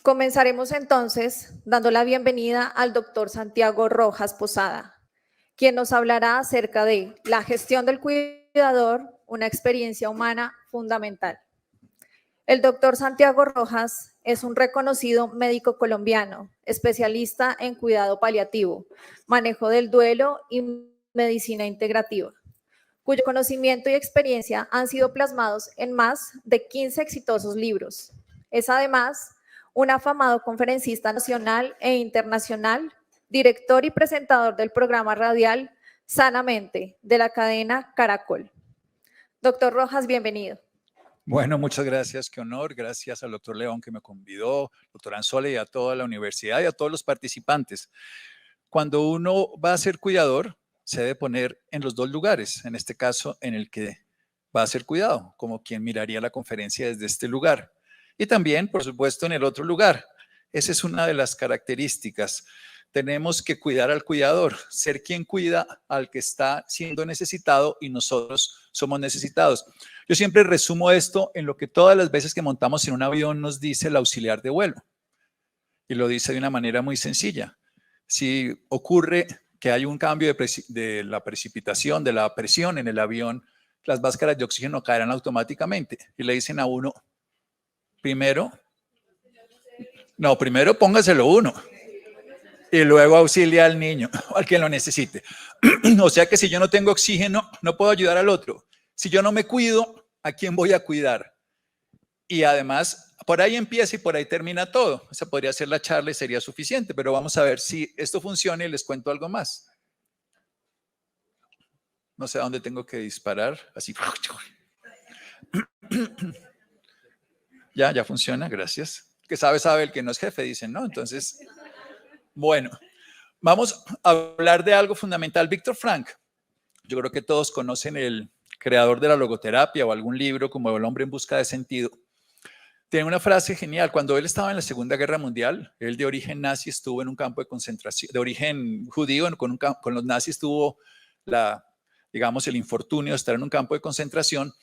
Comenzaremos entonces dando la bienvenida al doctor Santiago Rojas Posada, quien nos hablará acerca de la gestión del cuidador, una experiencia humana fundamental. El doctor Santiago Rojas es un reconocido médico colombiano, especialista en cuidado paliativo, manejo del duelo y medicina integrativa, cuyo conocimiento y experiencia han sido plasmados en más de 15 exitosos libros. Es además un afamado conferencista nacional e internacional, director y presentador del programa radial Sanamente de la cadena Caracol. Doctor Rojas, bienvenido. Bueno, muchas gracias, qué honor. Gracias al doctor León que me convidó, doctor Anzola y a toda la universidad y a todos los participantes. Cuando uno va a ser cuidador, se debe poner en los dos lugares, en este caso en el que va a ser cuidado, como quien miraría la conferencia desde este lugar. Y también, por supuesto, en el otro lugar. Esa es una de las características. Tenemos que cuidar al cuidador, ser quien cuida al que está siendo necesitado y nosotros somos necesitados. Yo siempre resumo esto en lo que todas las veces que montamos en un avión nos dice el auxiliar de vuelo. Y lo dice de una manera muy sencilla. Si ocurre que hay un cambio de la precipitación, de la presión en el avión, las máscaras de oxígeno caerán automáticamente. Y le dicen a uno, primero póngaselo uno. Y luego auxilia al niño, al que lo necesite. O sea que si yo no tengo oxígeno, no puedo ayudar al otro. Si yo no me cuido, ¿a quién voy a cuidar? Y además, por ahí empieza y por ahí termina todo. Esa podría ser la charla y sería suficiente, pero vamos a ver si esto funciona y les cuento algo más. No sé a dónde tengo que disparar. Así. Ya funciona, gracias. El que sabe, el que no es jefe, dicen, ¿no? Entonces, bueno, vamos a hablar de algo fundamental. Víctor Frank, yo creo que todos conocen el creador de la logoterapia o algún libro como El hombre en busca de sentido. Tiene una frase genial. Cuando él estaba en la Segunda Guerra Mundial, él de origen nazi estuvo en un campo de concentración, de origen judío, con los nazis tuvo digamos, el infortunio de estar en un campo de concentración,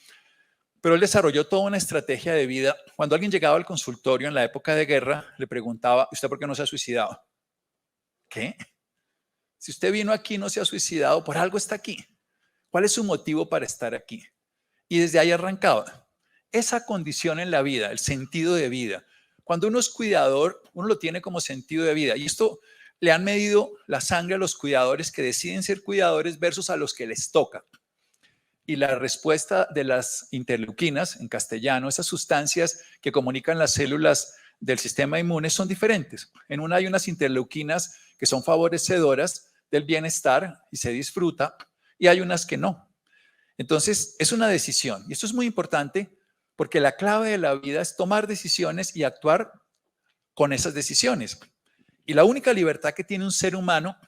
pero él desarrolló toda una estrategia de vida. Cuando alguien llegaba al consultorio en la época de guerra, le preguntaba, ¿usted por qué no se ha suicidado? ¿Qué? Si usted vino aquí y no se ha suicidado, por algo está aquí. ¿Cuál es su motivo para estar aquí? Y desde ahí arrancaba. Esa condición en la vida, el sentido de vida. Cuando uno es cuidador, uno lo tiene como sentido de vida. Y esto le han medido la sangre a los cuidadores que deciden ser cuidadores versus a los que les toca. Y la respuesta de las interleuquinas, en castellano, esas sustancias que comunican las células del sistema inmune son diferentes. En una hay unas interleuquinas que son favorecedoras del bienestar y se disfruta, y hay unas que no. Entonces, es una decisión. Y esto es muy importante porque la clave de la vida es tomar decisiones y actuar con esas decisiones. Y la única libertad que tiene un ser humano,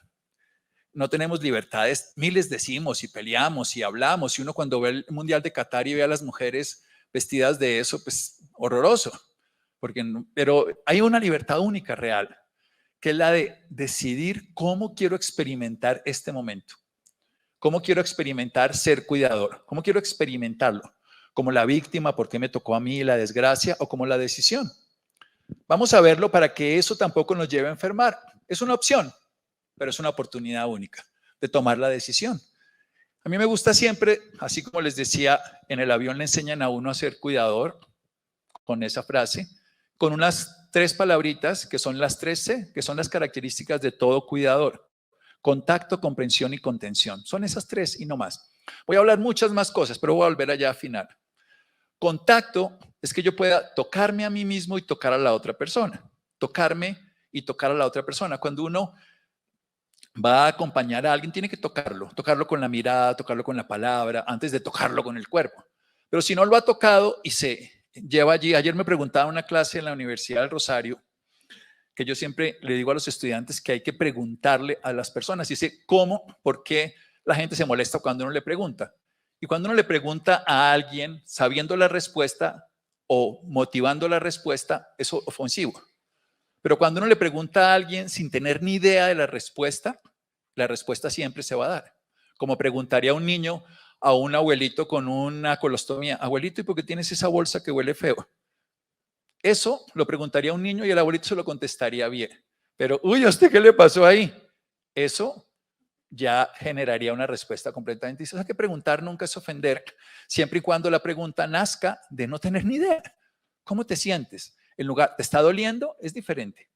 no tenemos libertades, miles decimos y peleamos y hablamos, y uno cuando ve el Mundial de Qatar y ve a las mujeres vestidas de eso, pues horroroso. Pero hay una libertad única real, que es la de decidir cómo quiero experimentar este momento. ¿Cómo quiero experimentar ser cuidador? ¿Cómo quiero experimentarlo? ¿Como la víctima, por qué me tocó a mí la desgracia, o como la decisión? Vamos a verlo para que eso tampoco nos lleve a enfermar. Es una opción, pero es una oportunidad única de tomar la decisión. A mí me gusta siempre, así como les decía, en el avión le enseñan a uno a ser cuidador, con esa frase, con unas 3 palabritas que son las 3C, que son las características de todo cuidador. Contacto, comprensión y contención. Son esas 3 y no más. Voy a hablar muchas más cosas, pero voy a volver allá a final. Contacto es que yo pueda tocarme a mí mismo y tocar a la otra persona. Tocarme y tocar a la otra persona. Cuando uno va a acompañar a alguien, tiene que tocarlo. Tocarlo con la mirada, tocarlo con la palabra, antes de tocarlo con el cuerpo. Pero si no lo ha tocado y se lleva allí. Ayer me preguntaba en una clase en la Universidad del Rosario, que yo siempre le digo a los estudiantes que hay que preguntarle a las personas. Dice, ¿cómo? ¿Por qué la gente se molesta cuando uno le pregunta? Y cuando uno le pregunta a alguien sabiendo la respuesta o motivando la respuesta, es ofensivo. Pero cuando uno le pregunta a alguien sin tener ni idea de la respuesta siempre se va a dar. Como preguntaría un niño a un abuelito con una colostomía, abuelito, ¿y por qué tienes esa bolsa que huele feo? Eso lo preguntaría a un niño y el abuelito se lo contestaría bien. Pero, uy, ¿a usted qué le pasó ahí? Eso ya generaría una respuesta completamente distinta. Hay que preguntar nunca es ofender, siempre y cuando la pregunta nazca de no tener ni idea. ¿Cómo te sientes? En lugar, ¿te está doliendo? Es diferente.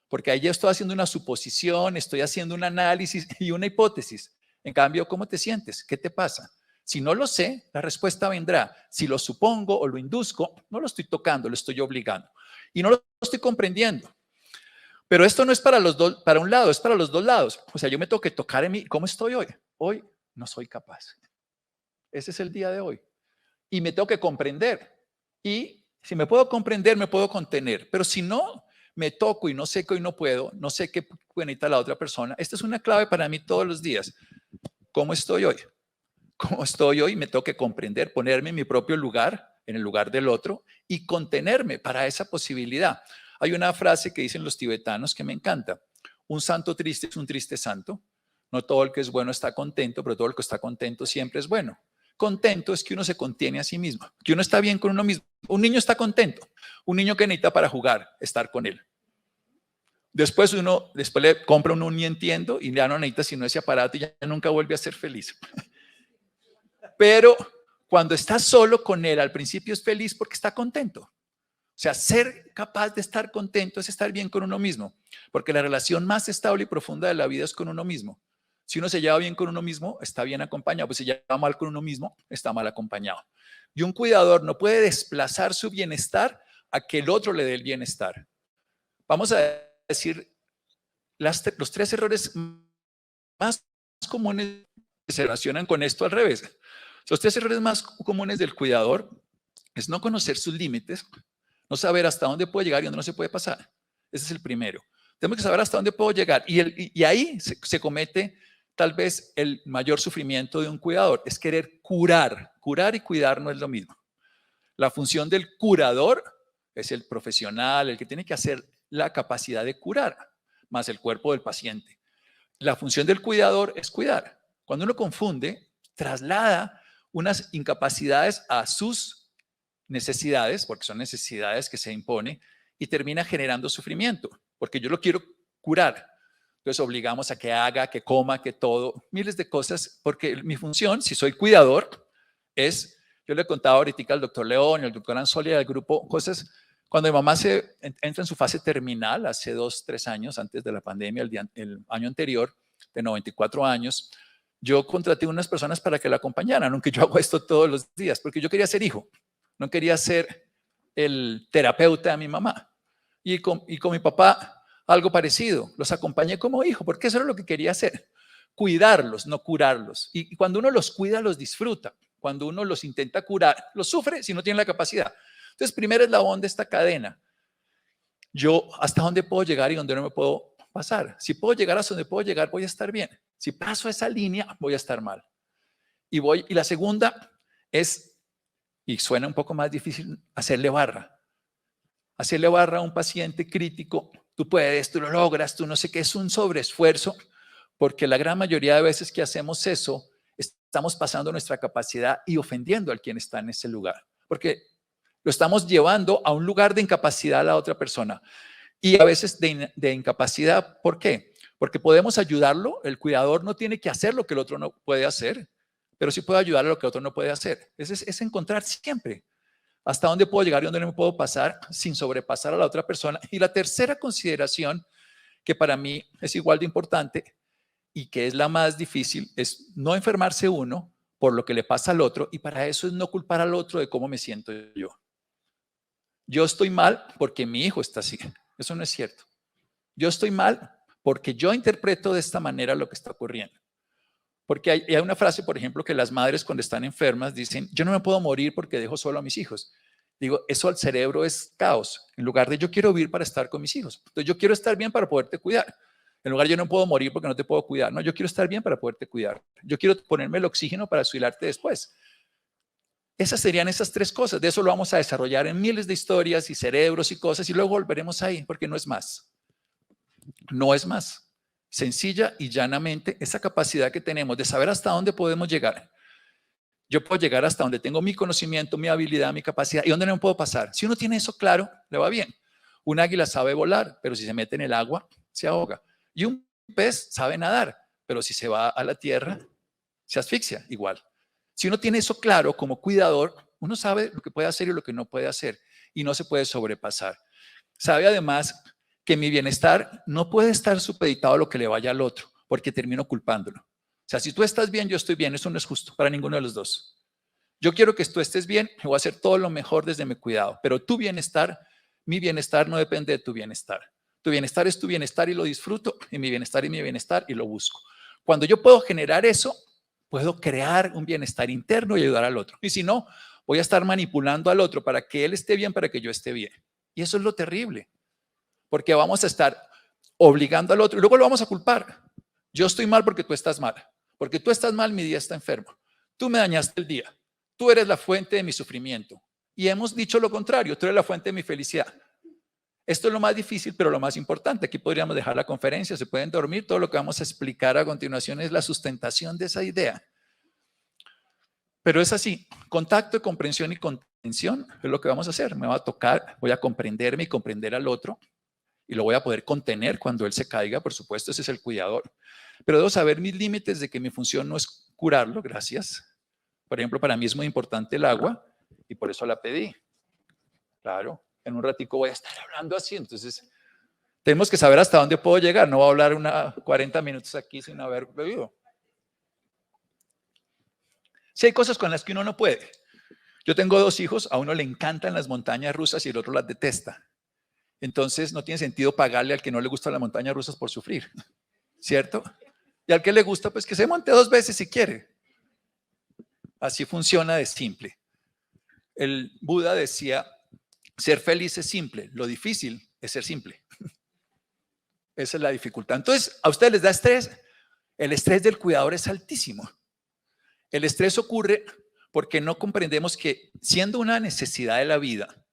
Porque ahí ya estoy haciendo una suposición, estoy haciendo un análisis y una hipótesis. En cambio, ¿cómo te sientes? ¿Qué te pasa? Si no lo sé, la respuesta vendrá. Si lo supongo o lo induzco, no lo estoy tocando, lo estoy obligando. Y no lo estoy comprendiendo. Pero esto no es para los dos, para un lado, es para los dos lados. O sea, yo me tengo que tocar en mí. ¿Cómo estoy hoy? Hoy no soy capaz. Ese es el día de hoy. Y me tengo que comprender. Y si me puedo comprender, me puedo contener. Pero si no me toco y no sé que hoy no puedo, no sé qué necesita la otra persona, esta es una clave para mí todos los días. ¿Cómo estoy hoy? ¿Cómo estoy hoy? Me tengo que comprender, ponerme en mi propio lugar, en el lugar del otro, y contenerme para esa posibilidad. Hay una frase que dicen los tibetanos que me encanta. Un santo triste es un triste santo. No todo el que es bueno está contento, pero todo el que está contento siempre es bueno. Contento es que uno se contiene a sí mismo, que uno está bien con uno mismo. Un niño está contento. Un niño que necesita para jugar, estar con él. Después le compra uno un ni entiendo y ya no necesita sino ese aparato y ya nunca vuelve a ser feliz. Pero cuando está solo con él, al principio es feliz porque está contento. O sea, ser capaz de estar contento es estar bien con uno mismo, porque la relación más estable y profunda de la vida es con uno mismo. Si uno se lleva bien con uno mismo, está bien acompañado. Pues si se lleva mal con uno mismo, está mal acompañado. Y un cuidador no puede desplazar su bienestar a que el otro le dé el bienestar. Vamos a decir los tres errores más comunes que se relacionan con esto al revés. Los tres errores más comunes del cuidador es no conocer sus límites, no saber hasta dónde puede llegar y dónde no se puede pasar. Ese es el primero. Tenemos que saber hasta dónde puedo llegar. Y ahí se comete tal vez el mayor sufrimiento de un cuidador, es querer curar. Curar y cuidar no es lo mismo. La función del curador es el profesional, el que tiene que hacer la capacidad de curar, más el cuerpo del paciente. La función del cuidador es cuidar. Cuando uno confunde, traslada unas incapacidades a sus necesidades, porque son necesidades que se impone, y termina generando sufrimiento, porque yo lo quiero curar. Entonces obligamos a que haga, que coma, que todo, miles de cosas, porque mi función, si soy cuidador, es, yo le he contado ahorita al doctor León y al doctor Ansoli y al grupo, cosas, cuando mi mamá entra en su fase terminal, hace 2, 3 años, antes de la pandemia, el año anterior, de 94 años, yo contraté unas personas para que la acompañaran, aunque yo hago esto todos los días, porque yo quería ser hijo, no quería ser el terapeuta de mi mamá. Y con mi papá, algo parecido, los acompañé como hijo, porque eso era lo que quería hacer, cuidarlos, no curarlos. Y cuando uno los cuida, los disfruta. Cuando uno los intenta curar, los sufre si no tiene la capacidad. Entonces, primer eslabón de esta cadena. Yo, ¿hasta dónde puedo llegar y dónde no me puedo pasar? Si puedo llegar hasta donde puedo llegar, voy a estar bien. Si paso esa línea, voy a estar mal. Y la segunda es, y suena un poco más difícil, hacerle barra. Hacerle barra a un paciente crítico, tú puedes, tú lo logras, tú no sé qué, es un sobreesfuerzo, porque la gran mayoría de veces que hacemos eso, estamos pasando nuestra capacidad y ofendiendo al quien está en ese lugar, porque lo estamos llevando a un lugar de incapacidad a la otra persona. Y a veces de incapacidad, ¿por qué? Porque podemos ayudarlo, el cuidador no tiene que hacer lo que el otro no puede hacer, pero sí puede ayudar a lo que el otro no puede hacer. Es encontrar siempre hasta dónde puedo llegar y dónde no me puedo pasar sin sobrepasar a la otra persona. Y la tercera consideración, que para mí es igual de importante y que es la más difícil, es no enfermarse uno por lo que le pasa al otro, y para eso es no culpar al otro de cómo me siento yo. Yo estoy mal porque mi hijo está así. Eso no es cierto. Yo estoy mal porque yo interpreto de esta manera lo que está ocurriendo. Porque hay una frase, por ejemplo, que las madres cuando están enfermas dicen, yo no me puedo morir porque dejo solo a mis hijos. Digo, eso al cerebro es caos. En lugar de yo quiero vivir para estar con mis hijos. Entonces yo quiero estar bien para poderte cuidar. En lugar de yo no puedo morir porque no te puedo cuidar. No, yo quiero estar bien para poderte cuidar. Yo quiero ponerme el oxígeno para suilarte después. Esas serían esas tres cosas. De eso lo vamos a desarrollar en miles de historias y cerebros y cosas y luego volveremos ahí porque no es más. No es más. Sencilla y llanamente esa capacidad que tenemos de saber hasta dónde podemos llegar Yo puedo llegar hasta donde tengo mi conocimiento, mi habilidad, mi capacidad y donde no puedo pasar. Si uno tiene eso claro, le va bien. Un águila sabe volar, pero si se mete en el agua, se ahoga. Y un pez sabe nadar, pero si se va a la tierra, se asfixia igual. Si uno tiene eso claro como cuidador, uno sabe lo que puede hacer y lo que no puede hacer y no se puede sobrepasar. Sabe además que mi bienestar no puede estar supeditado a lo que le vaya al otro, porque termino culpándolo. O sea, si tú estás bien, yo estoy bien. Eso no es justo para ninguno de los dos. Yo quiero que tú estés bien, voy a hacer todo lo mejor desde mi cuidado, pero tu bienestar, mi bienestar no depende de tu bienestar. Tu bienestar es tu bienestar y lo disfruto, y mi bienestar es mi bienestar y lo busco. Cuando yo puedo generar eso, puedo crear un bienestar interno y ayudar al otro. Y si no, voy a estar manipulando al otro para que él esté bien, para que yo esté bien. Y eso es lo terrible, porque vamos a estar obligando al otro y luego lo vamos a culpar. Yo estoy mal porque tú estás mal. Porque tú estás mal, mi día está enfermo. Tú me dañaste el día. Tú eres la fuente de mi sufrimiento. Y hemos dicho lo contrario, tú eres la fuente de mi felicidad. Esto es lo más difícil, pero lo más importante. Aquí podríamos dejar la conferencia, se pueden dormir. Todo lo que vamos a explicar a continuación es la sustentación de esa idea. Pero es así, contacto, comprensión y contención es lo que vamos a hacer. Me va a tocar, voy a comprenderme y comprender al otro y lo voy a poder contener cuando él se caiga, por supuesto, ese es el cuidador. Pero debo saber mis límites de que mi función no es curarlo, gracias. Por ejemplo, para mí es muy importante el agua y por eso la pedí. Claro, en un ratico voy a estar hablando así, entonces tenemos que saber hasta dónde puedo llegar. No voy a hablar 40 minutos aquí sin haber bebido. Si hay cosas con las que uno no puede. Yo tengo 2 hijos, a uno le encantan las montañas rusas y el otro las detesta. Entonces no tiene sentido pagarle al que no le gustan las montañas rusas por sufrir, ¿cierto? Y al que le gusta, pues que se monte 2 veces si quiere. Así funciona de simple. El Buda decía, ser feliz es simple, lo difícil es ser simple. Esa es la dificultad. Entonces, ¿a ustedes les da estrés? El estrés del cuidador es altísimo. El estrés ocurre porque no comprendemos que siendo una necesidad de la vida,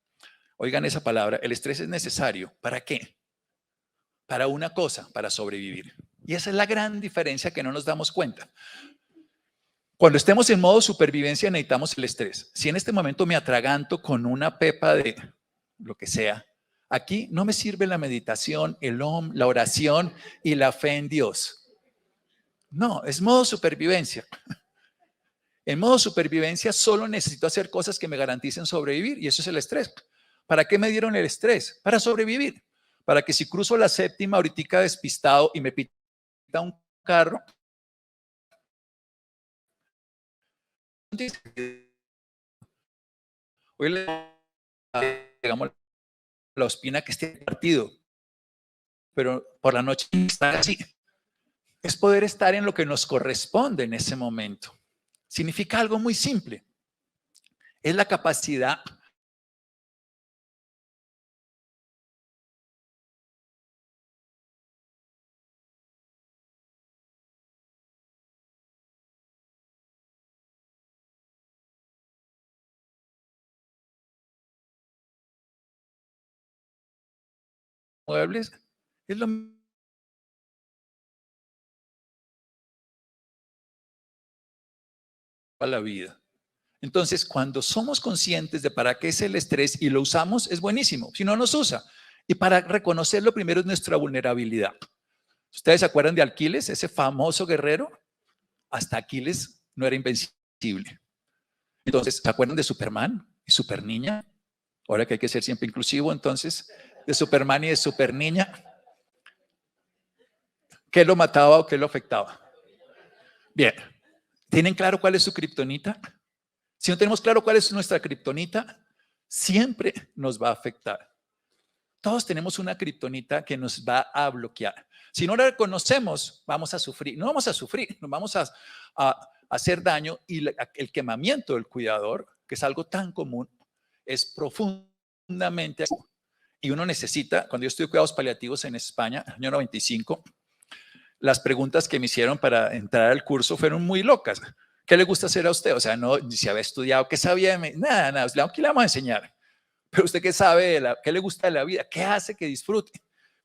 oigan esa palabra, el estrés es necesario. ¿Para qué? Para una cosa, para sobrevivir. Y esa es la gran diferencia que no nos damos cuenta. Cuando estemos en modo supervivencia necesitamos el estrés. Si en este momento me atraganto con una pepa de lo que sea, aquí no me sirve la meditación, el OM, la oración y la fe en Dios. No, es modo supervivencia. En modo supervivencia solo necesito hacer cosas que me garanticen sobrevivir y eso es el estrés. ¿Para qué me dieron el estrés? Para sobrevivir. Para que si cruzo la séptima ahorita despistado y me pita un carro, hoy le digamos la ospina que esté partido, pero por la noche estar así. Es poder estar en lo que nos corresponde en ese momento. Significa algo muy simple. Es la capacidad de muebles, es lo mismo a la vida. Entonces, cuando somos conscientes de para qué es el estrés y lo usamos, es buenísimo. Si no nos usa. Y para reconocerlo primero es nuestra vulnerabilidad. ¿Ustedes se acuerdan de Aquiles, ese famoso guerrero? Hasta Aquiles no era invencible. Entonces, ¿se acuerdan de Superman y Superniña? Ahora que hay que ser siempre inclusivo, entonces, de Superman y de Superniña. ¿Qué lo mataba o qué lo afectaba? Bien, ¿tienen claro cuál es su kriptonita? Si no tenemos claro cuál es nuestra kriptonita, siempre nos va a afectar. Todos tenemos una kriptonita que nos va a bloquear. Si no la reconocemos, vamos a sufrir. No vamos a sufrir, nos vamos a hacer daño y el quemamiento del cuidador, que es algo tan común, es profundamente. Y uno necesita, cuando yo estudié cuidados paliativos en España, año 95, las preguntas que me hicieron para entrar al curso fueron muy locas. ¿Qué le gusta hacer a usted? O sea, no, si había estudiado, ¿qué sabía? Nada, ¿qué le vamos a enseñar? Pero usted qué sabe, qué le gusta de la vida, qué hace que disfrute.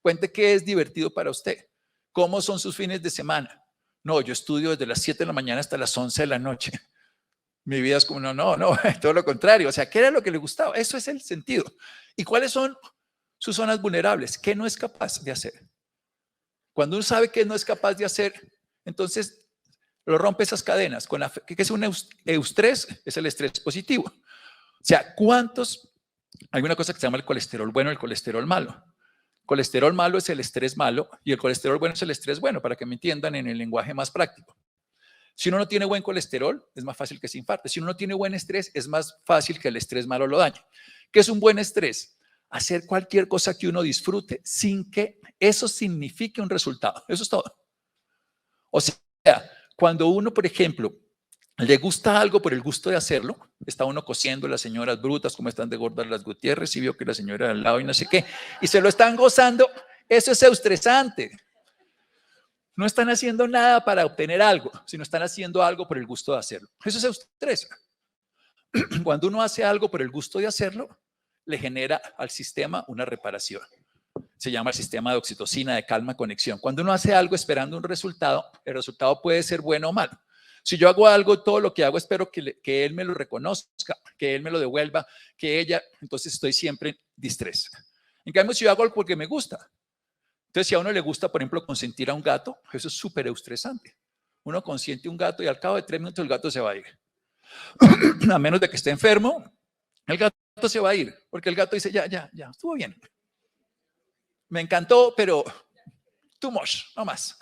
Cuente qué es divertido para usted. ¿Cómo son sus fines de semana? No, yo estudio desde las 7 de la mañana hasta las 11 de la noche. Mi vida es como, no, todo lo contrario. O sea, ¿qué era lo que le gustaba? Eso es el sentido. ¿Y cuáles son sus zonas vulnerables? ¿Qué no es capaz de hacer? Cuando uno sabe que no es capaz de hacer, entonces lo rompe esas cadenas. ¿Qué es un eustrés? Es el estrés positivo. O sea, hay una cosa que se llama el colesterol bueno y el colesterol malo. Colesterol malo es el estrés malo y el colesterol bueno es el estrés bueno, para que me entiendan en el lenguaje más práctico. Si uno no tiene buen colesterol, es más fácil que se infarte. Si uno no tiene buen estrés, es más fácil que el estrés malo lo dañe. ¿Qué es un buen estrés? Hacer cualquier cosa que uno disfrute sin que eso signifique un resultado. Eso es todo. O sea, cuando uno, por ejemplo, le gusta algo por el gusto de hacerlo, está uno cosiendo las señoras brutas, como están de gordas las Gutiérrez, y vio que la señora de al lado y no sé qué, y se lo están gozando, eso es estresante. No están haciendo nada para obtener algo, sino están haciendo algo por el gusto de hacerlo. Eso es estrés. Cuando uno hace algo por el gusto de hacerlo, le genera al sistema una reparación. Se llama el sistema de oxitocina, de calma, conexión. Cuando uno hace algo esperando un resultado, el resultado puede ser bueno o malo. Si yo hago algo, todo lo que hago espero que él me lo reconozca, que él me lo devuelva, que ella, entonces estoy siempre en distrés. En cambio, si yo hago algo porque me gusta, entonces si a uno le gusta, por ejemplo, consentir a un gato, eso es súper estresante. Uno consiente un gato y al cabo de 3 minutos el gato se va a ir. A menos de que esté enfermo, el gato se va a ir, porque el gato dice, ya, estuvo bien. Me encantó, pero too much, no más.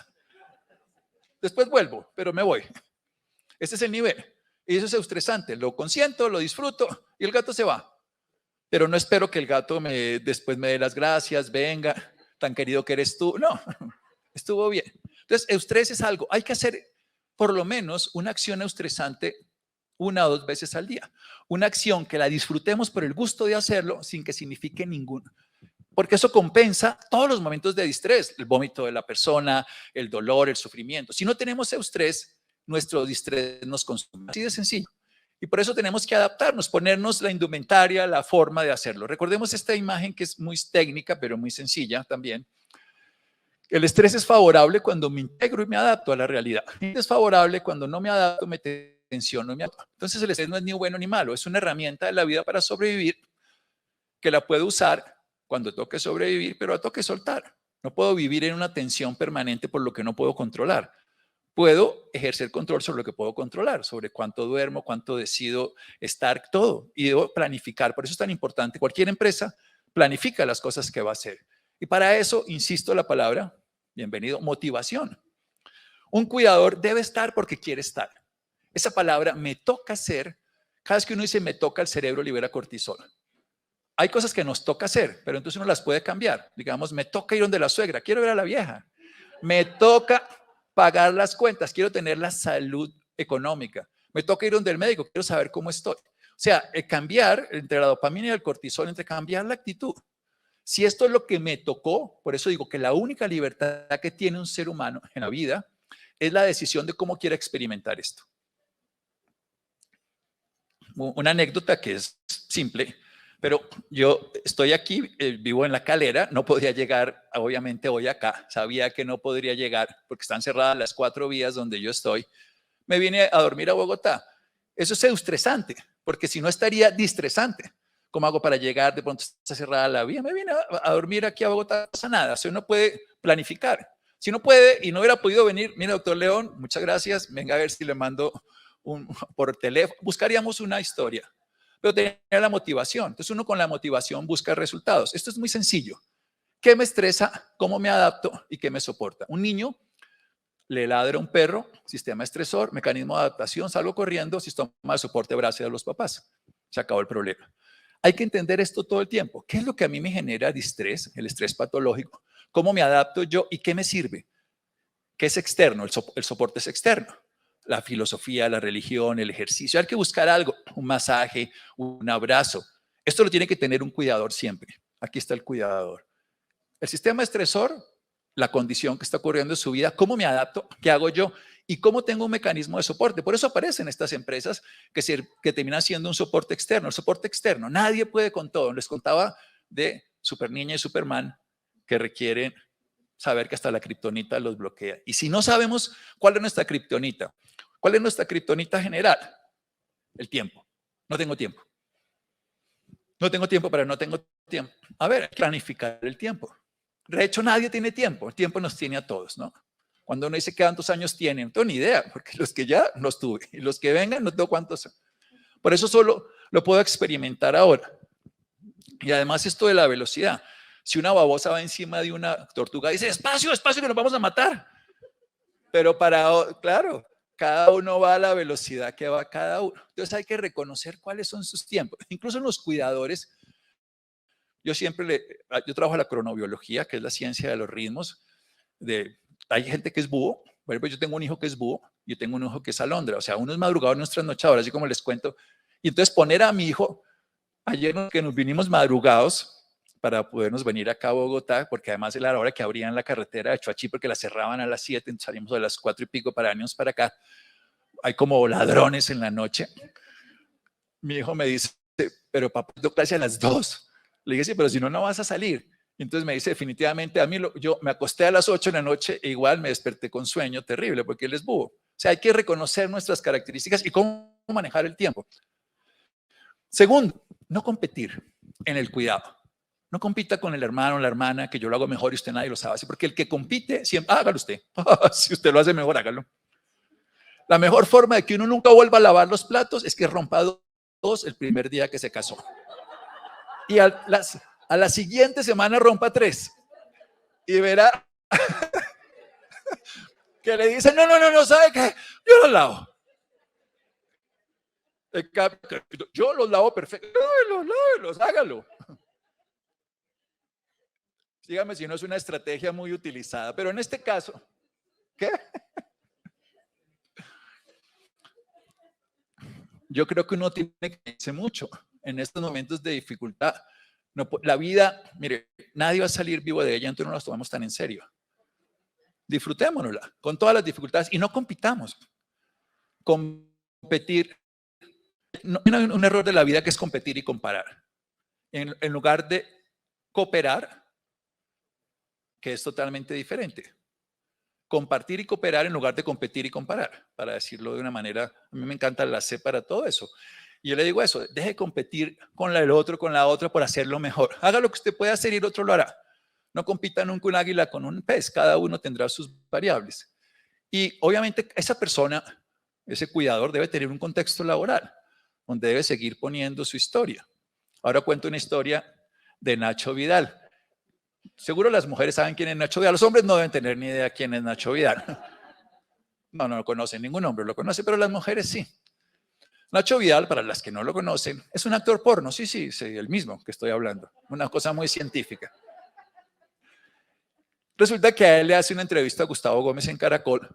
Después vuelvo, pero me voy. Ese es el nivel. Y eso es estresante. Lo consiento, lo disfruto y el gato se va. Pero no espero que el gato después me dé las gracias, venga, tan querido que eres tú. No, estuvo bien. Entonces, estrés es algo. Hay que hacer por lo menos una acción estresante 1 o 2 veces al día. Una acción que la disfrutemos por el gusto de hacerlo sin que signifique ninguno. Porque eso compensa todos los momentos de distrés, el vómito de la persona, el dolor, el sufrimiento. Si no tenemos eustrés, nuestro distrés nos consume. Así de sencillo. Y por eso tenemos que adaptarnos, ponernos la indumentaria, la forma de hacerlo. Recordemos esta imagen que es muy técnica, pero muy sencilla también. El estrés es favorable cuando me integro y me adapto a la realidad. Es desfavorable cuando no me adapto, me tensiono y me adapto. Entonces el estrés no es ni bueno ni malo, es una herramienta de la vida para sobrevivir que la puedo usar cuando toque sobrevivir, pero toque soltar. No puedo vivir en una tensión permanente por lo que no puedo controlar. Puedo ejercer control sobre lo que puedo controlar, sobre cuánto duermo, cuánto decido estar, todo. Y debo planificar. Por eso es tan importante. Cualquier empresa planifica las cosas que va a hacer. Y para eso, insisto la palabra, bienvenido, motivación. Un cuidador debe estar porque quiere estar. Esa palabra, me toca hacer, cada vez que uno dice me toca, el cerebro libera cortisol. Hay cosas que nos toca hacer, pero entonces uno las puede cambiar. Digamos, me toca ir donde la suegra, quiero ver a la vieja. Me toca pagar las cuentas, quiero tener la salud económica. Me toca ir donde el médico, quiero saber cómo estoy. O sea, el cambiar entre la dopamina y el cortisol, entre cambiar la actitud. Si esto es lo que me tocó, por eso digo que la única libertad que tiene un ser humano en la vida es la decisión de cómo quiere experimentar esto. Una anécdota que es simple. Pero yo estoy aquí, vivo en La Calera, no podía llegar, obviamente hoy acá, sabía que no podría llegar porque están cerradas las 4 vías donde yo estoy. Me vine a dormir a Bogotá. Eso es estresante, porque si no estaría distresante. ¿Cómo hago para llegar? De pronto está cerrada la vía. Me vine a dormir aquí a Bogotá, no pasa nada. Si uno puede planificar. Si no puede y no hubiera podido venir, mire, doctor León, muchas gracias. Venga a ver si le mando por teléfono. Buscaríamos una historia. Pero tenía la motivación. Entonces uno con la motivación busca resultados. Esto es muy sencillo. ¿Qué me estresa? ¿Cómo me adapto? ¿Y qué me soporta? Un niño le ladra a un perro, sistema estresor, mecanismo de adaptación, salgo corriendo, sistema de soporte, abrazo de los papás. Se acabó el problema. Hay que entender esto todo el tiempo. ¿Qué es lo que a mí me genera distrés, el estrés patológico? ¿Cómo me adapto yo y qué me sirve? ¿Qué es externo? El soporte es externo. La filosofía, la religión, el ejercicio. Hay que buscar algo, un masaje, un abrazo. Esto lo tiene que tener un cuidador siempre. Aquí está el cuidador. El sistema estresor, la condición que está ocurriendo en su vida, cómo me adapto, qué hago yo y cómo tengo un mecanismo de soporte. Por eso aparecen estas empresas que terminan siendo un soporte externo. El soporte externo, nadie puede con todo. Les contaba de Superniña y Superman que requieren saber que hasta la kriptonita los bloquea. Y si no sabemos cuál es nuestra kriptonita, ¿cuál es nuestra kriptonita general? el tiempo. No tengo tiempo. No tengo tiempo, pero no tengo tiempo. A ver, planificar el tiempo. De hecho, nadie tiene tiempo. El tiempo nos tiene a todos, ¿no? Cuando uno dice cuántos años tiene, no tengo ni idea, porque los que ya los tuve y los que vengan no tengo cuántos son. Por eso solo lo puedo experimentar ahora. Y además esto de la velocidad. Si una babosa va encima de una tortuga, dice, espacio, espacio, que nos vamos a matar. Pero claro, cada uno va a la velocidad que va cada uno. Entonces hay que reconocer cuáles son sus tiempos. Incluso los cuidadores, yo trabajo la cronobiología, que es la ciencia de los ritmos. Hay gente que es búho. Por ejemplo, yo tengo un hijo que es búho, yo tengo un hijo que es alondra. O sea, uno es madrugador, uno es trasnochador, así como les cuento. Y entonces poner a mi hijo, ayer que nos vinimos madrugados para podernos venir acá a Bogotá, porque además era la hora que abrían la carretera de Choachí, porque la cerraban a las 7, salimos a las 4 y pico para venirnos para acá. Hay como ladrones en la noche. Mi hijo me dice, pero papá, tengo clase a las 2. Le dije, sí, pero si no, no vas a salir. Y entonces me dice, definitivamente, yo me acosté a las 8 de la noche e igual me desperté con sueño terrible, porque él es búho. O sea, hay que reconocer nuestras características y cómo manejar el tiempo. Segundo, no competir en el cuidado. No compita con el hermano o la hermana, que yo lo hago mejor y usted nadie lo sabe. Porque el que compite, siempre, hágalo usted. Si usted lo hace mejor, hágalo. La mejor forma de que uno nunca vuelva a lavar los platos es que rompa dos el primer día que se casó. Y a la siguiente semana rompa 3. Y verá que le dicen, no, ¿sabe qué? Yo los lavo. Yo los lavo perfecto. Lávelos, hágalo. Dígame si no es una estrategia muy utilizada, pero en este caso, ¿qué? Yo creo que uno tiene que irse mucho en estos momentos de dificultad. No, la vida, mire, nadie va a salir vivo de ella, entonces no nos tomamos tan en serio. Disfrutémonosla con todas las dificultades y no compitamos. Competir, no, hay un error de la vida que es competir y comparar. En lugar de cooperar, que es totalmente diferente. Compartir y cooperar en lugar de competir y comparar, para decirlo de una manera, a mí me encanta la C para todo eso. Y yo le digo eso, deje de competir con el otro, con la otra por hacerlo mejor. Haga lo que usted pueda hacer y el otro lo hará. No compita nunca un águila con un pez, cada uno tendrá sus variables. Y obviamente esa persona, ese cuidador debe tener un contexto laboral, donde debe seguir poniendo su historia. Ahora cuento una historia de Nacho Vidal. Seguro las mujeres saben quién es Nacho Vidal. Los hombres no deben tener ni idea quién es Nacho Vidal. No lo conocen, ningún hombre lo conoce, pero las mujeres sí. Nacho Vidal, para las que no lo conocen, es un actor porno. Sí, el mismo que estoy hablando. Una cosa muy científica. Resulta que a él le hace una entrevista a Gustavo Gómez en Caracol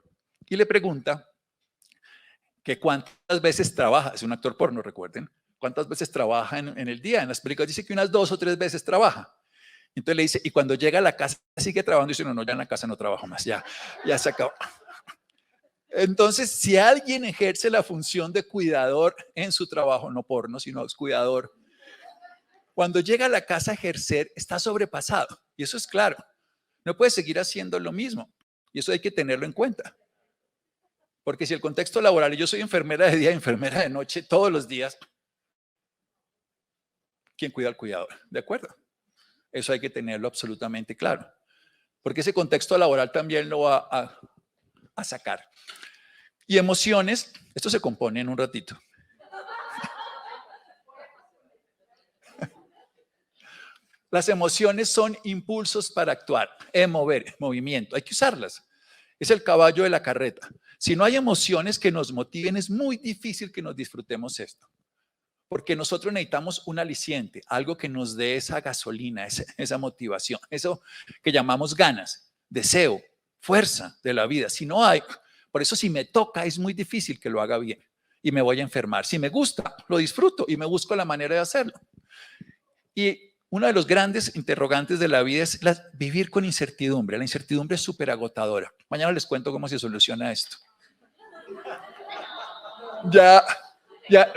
y le pregunta que cuántas veces trabaja. Es un actor porno, recuerden. ¿Cuántas veces trabaja en el día? En las películas dice que unas 2 o 3 veces trabaja. Entonces le dice, y cuando llega a la casa sigue trabajando. Y dice, no, ya en la casa no trabajo más, ya se acabó. Entonces, si alguien ejerce la función de cuidador en su trabajo, no porno, sino cuidador, cuando llega a la casa a ejercer, está sobrepasado. Y eso es claro. No puede seguir haciendo lo mismo. Y eso hay que tenerlo en cuenta. Porque si el contexto laboral, y yo soy enfermera de día, enfermera de noche, todos los días, ¿quién cuida al cuidador? ¿De acuerdo? Eso hay que tenerlo absolutamente claro. Porque ese contexto laboral también lo va a sacar. Y emociones, esto se compone en un ratito. Las emociones son impulsos para actuar, mover, movimiento. Hay que usarlas. Es el caballo de la carreta. Si no hay emociones que nos motiven, es muy difícil que nos disfrutemos esto. Porque nosotros necesitamos un aliciente, algo que nos dé esa gasolina, esa motivación, eso que llamamos ganas, deseo, fuerza de la vida. Si no hay, por eso si me toca es muy difícil que lo haga bien y me voy a enfermar. Si me gusta, lo disfruto y me busco la manera de hacerlo. Y uno de los grandes interrogantes de la vida es vivir con incertidumbre. La incertidumbre es súper agotadora. Mañana les cuento cómo se soluciona esto. Ya,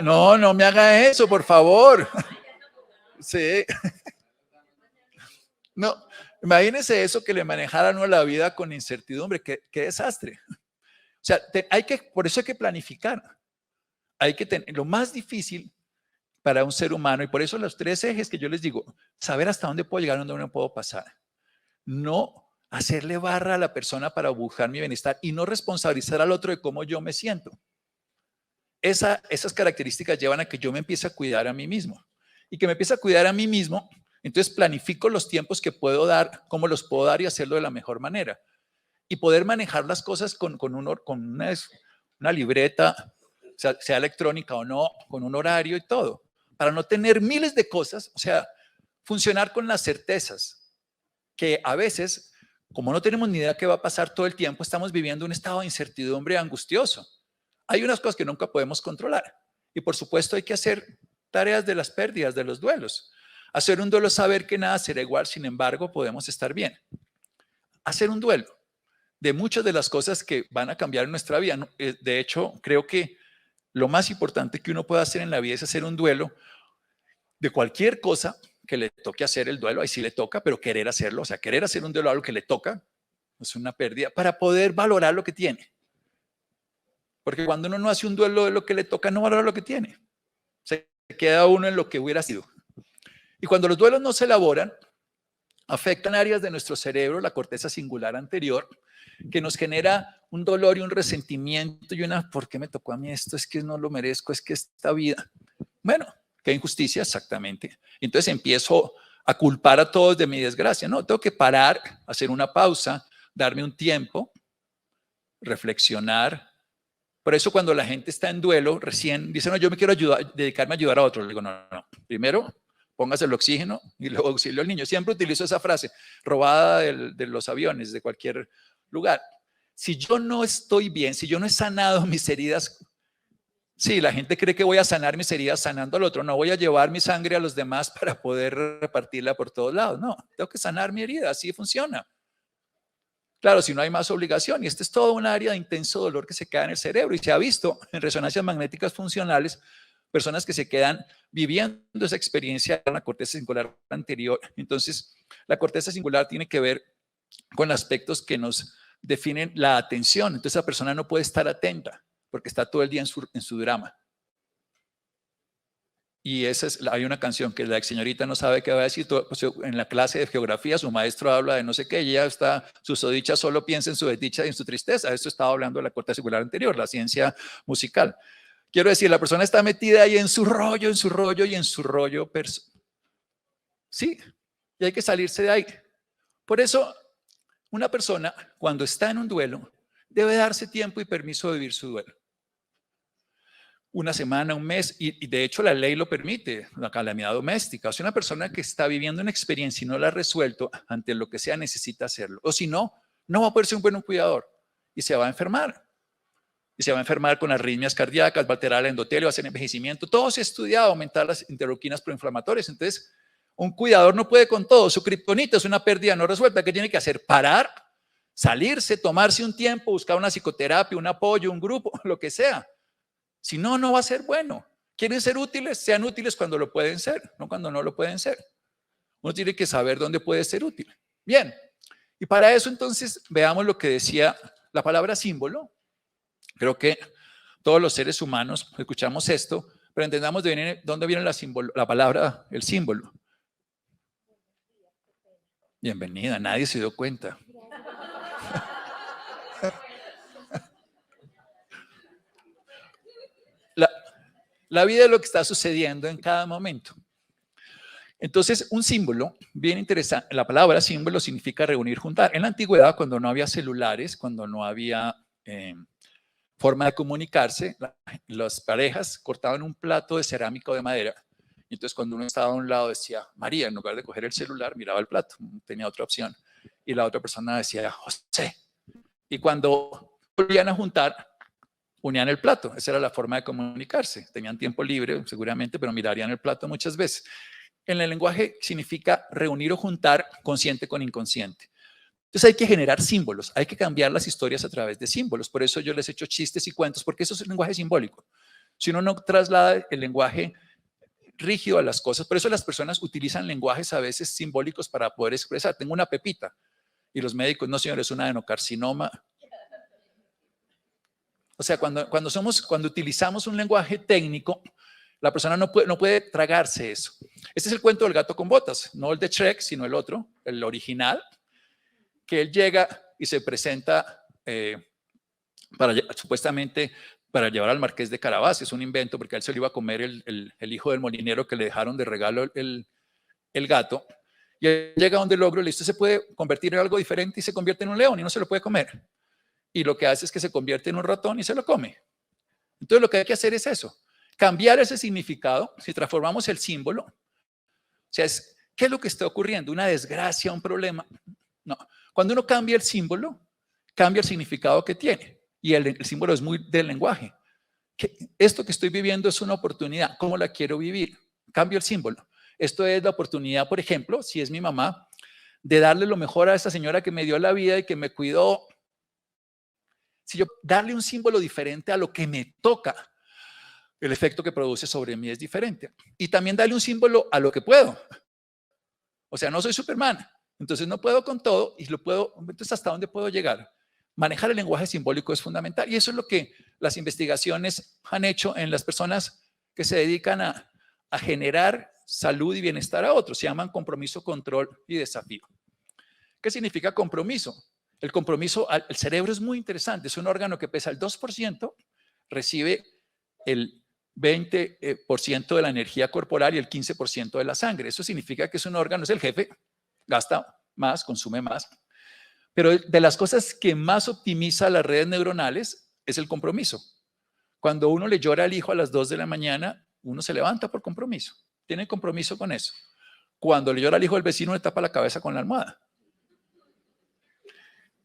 no me haga eso, por favor. Sí. No, imagínese eso, que le manejaran a la vida con incertidumbre. Qué desastre. O sea, por eso hay que planificar. hay que tener lo más difícil para un ser humano, y por eso los 3 ejes que yo les digo, saber hasta dónde puedo llegar, dónde no puedo pasar. No hacerle barra a la persona para buscar mi bienestar y no responsabilizar al otro de cómo yo me siento. Esas características llevan a que yo me empiece a cuidar a mí mismo. Y que me empiece a cuidar a mí mismo, entonces planifico los tiempos que puedo dar, cómo los puedo dar y hacerlo de la mejor manera. Y poder manejar las cosas con una libreta, sea electrónica o no, con un horario y todo, para no tener miles de cosas, o sea, funcionar con las certezas, que a veces, como no tenemos ni idea qué va a pasar todo el tiempo, estamos viviendo un estado de incertidumbre angustioso. Hay unas cosas que nunca podemos controlar y por supuesto hay que hacer tareas de las pérdidas, de los duelos. Hacer un duelo, saber que nada será igual, sin embargo, podemos estar bien. Hacer un duelo de muchas de las cosas que van a cambiar en nuestra vida. De hecho, creo que lo más importante que uno puede hacer en la vida es hacer un duelo de cualquier cosa que le toque hacer el duelo, ahí sí le toca, pero querer hacerlo, o sea, querer hacer un duelo a algo que le toca, es una pérdida, para poder valorar lo que tiene. Porque cuando uno no hace un duelo de lo que le toca, no valora lo que tiene. Se queda uno en lo que hubiera sido. Y cuando los duelos no se elaboran, afectan áreas de nuestro cerebro, la corteza singular anterior, que nos genera un dolor y un resentimiento y una, ¿por qué me tocó a mí esto? Es que no lo merezco, es que esta vida. Bueno, qué injusticia, exactamente. Entonces empiezo a culpar a todos de mi desgracia. No, tengo que parar, hacer una pausa, darme un tiempo, reflexionar. Por eso cuando la gente está en duelo, recién dice, no, yo me quiero dedicarme a ayudar a otros. Le digo, no. Primero, póngase el oxígeno y luego auxilio al niño. Siempre utilizo esa frase, robada de los aviones, de cualquier lugar. Si yo no estoy bien, si yo no he sanado mis heridas, sí, la gente cree que voy a sanar mis heridas sanando al otro. No voy a llevar mi sangre a los demás para poder repartirla por todos lados. No, tengo que sanar mi herida, así funciona. Claro, si no hay más obligación, y este es todo un área de intenso dolor que se queda en el cerebro y se ha visto en resonancias magnéticas funcionales, personas que se quedan viviendo esa experiencia en la corteza singular anterior. Entonces, la corteza singular tiene que ver con aspectos que nos definen la atención. Entonces, esa persona no puede estar atenta porque está todo el día en su drama. Y hay una canción que la ex señorita no sabe qué va a decir. Pues en la clase de geografía su maestro habla de no sé qué, y ella está, susodicha solo piensa en su desdicha y en su tristeza. Esto estaba hablando de la corteza singular anterior, la ciencia musical. Quiero decir, la persona está metida ahí en su rollo y en su rollo. Sí, y hay que salirse de ahí. Por eso, una persona cuando está en un duelo debe darse tiempo y permiso de vivir su duelo. Una semana, un mes, y de hecho la ley lo permite, la calamidad doméstica. O sea, una persona que está viviendo una experiencia y no la ha resuelto, ante lo que sea necesita hacerlo. O si no, no va a poder ser un buen cuidador y se va a enfermar. Y se va a enfermar con arritmias cardíacas, va a alterar el endotelio, va a hacer envejecimiento. Todo se ha estudiado, aumentar las interleuquinas proinflamatorias. Entonces, un cuidador no puede con todo. Su kriptonita es una pérdida no resuelta. ¿Qué tiene que hacer? Parar, salirse, tomarse un tiempo, buscar una psicoterapia, un apoyo, un grupo, lo que sea. Si no, no va a ser bueno. ¿Quieren ser útiles? Sean útiles cuando lo pueden ser, no cuando no lo pueden ser. Uno tiene que saber dónde puede ser útil. Bien, y para eso entonces veamos lo que decía la palabra símbolo. Creo que todos los seres humanos escuchamos esto, pero entendamos de dónde viene la palabra, el símbolo. Bienvenida, nadie se dio cuenta. La vida es lo que está sucediendo en cada momento. Entonces, un símbolo, bien interesante, la palabra símbolo significa reunir, juntar. En la antigüedad, cuando no había celulares, cuando no había forma de comunicarse, las parejas cortaban un plato de cerámica o de madera. Y entonces, cuando uno estaba a un lado, decía María, en lugar de coger el celular, miraba el plato, no tenía otra opción. Y la otra persona decía José. Y cuando volvían a juntar, unían el plato. Esa era la forma de comunicarse. Tenían tiempo libre, seguramente, pero mirarían el plato muchas veces. En el lenguaje significa reunir o juntar consciente con inconsciente. Entonces hay que generar símbolos, hay que cambiar las historias a través de símbolos. Por eso yo les he hecho chistes y cuentos, porque eso es el lenguaje simbólico. Si uno no traslada el lenguaje rígido a las cosas, por eso las personas utilizan lenguajes a veces simbólicos para poder expresar. Tengo una pepita y los médicos, no señor, es un adenocarcinoma. O sea, cuando utilizamos un lenguaje técnico, la persona no puede tragarse eso. Este es el cuento del gato con botas, no el de Shrek, sino el otro, el original, que él llega y se presenta supuestamente para llevar al marqués de Carabás. Es un invento porque a él se lo iba a comer el hijo del molinero que le dejaron de regalo el gato. Y él llega donde el ogro y le dice, se puede convertir en algo diferente y se convierte en un león y no se lo puede comer. Y lo que hace es que se convierte en un ratón y se lo come. Entonces lo que hay que hacer es eso, cambiar ese significado. Si transformamos el símbolo, o sea, ¿qué es lo que está ocurriendo? ¿Una desgracia, un problema? No. Cuando uno cambia el símbolo, cambia el significado que tiene. Y el símbolo es muy del lenguaje. Esto que estoy viviendo es una oportunidad. ¿Cómo la quiero vivir? Cambio el símbolo. Esto es la oportunidad, por ejemplo, si es mi mamá, de darle lo mejor a esa señora que me dio la vida y que me cuidó. Si yo darle un símbolo diferente a lo que me toca, el efecto que produce sobre mí es diferente. Y también darle un símbolo a lo que puedo. O sea, no soy Superman, entonces no puedo con todo y lo puedo, entonces ¿hasta dónde puedo llegar? Manejar el lenguaje simbólico es fundamental y eso es lo que las investigaciones han hecho en las personas que se dedican a generar salud y bienestar a otros. Se llaman compromiso, control y desafío. ¿Qué significa compromiso? El compromiso, el cerebro es muy interesante, es un órgano que pesa el 2%, recibe el 20% de la energía corporal y el 15% de la sangre. Eso significa que es un órgano, es el jefe, gasta más, consume más. Pero de las cosas que más optimiza las redes neuronales es el compromiso. Cuando uno le llora al hijo a las 2 de la mañana, uno se levanta por compromiso, tiene compromiso con eso. Cuando le llora al hijo del vecino, le tapa la cabeza con la almohada.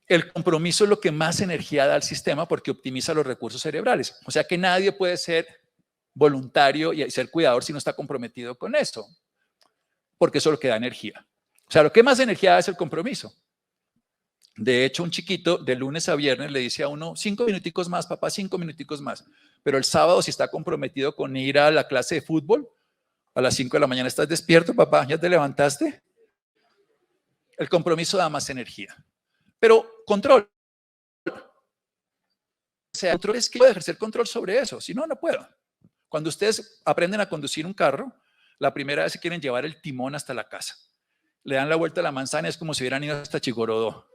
El compromiso es lo que más energía da al sistema porque optimiza los recursos cerebrales. O sea que nadie puede ser voluntario y ser cuidador si no está comprometido con esto, porque eso es lo que da energía. O sea, lo que más energía da es el compromiso. De hecho, un chiquito de lunes a viernes le dice a uno, 5 minuticos más, papá, 5 minuticos más. Pero el sábado, si está comprometido con ir a la clase de fútbol, a las 5 de la mañana, ¿estás despierto, papá? ¿Ya te levantaste? El compromiso da más energía. Pero control. O sea, control es que puedo ejercer control sobre eso. Si no, no puedo. Cuando ustedes aprenden a conducir un carro, la primera vez se quieren llevar el timón hasta la casa. Le dan la vuelta a la manzana, es como si hubieran ido hasta Chigorodó.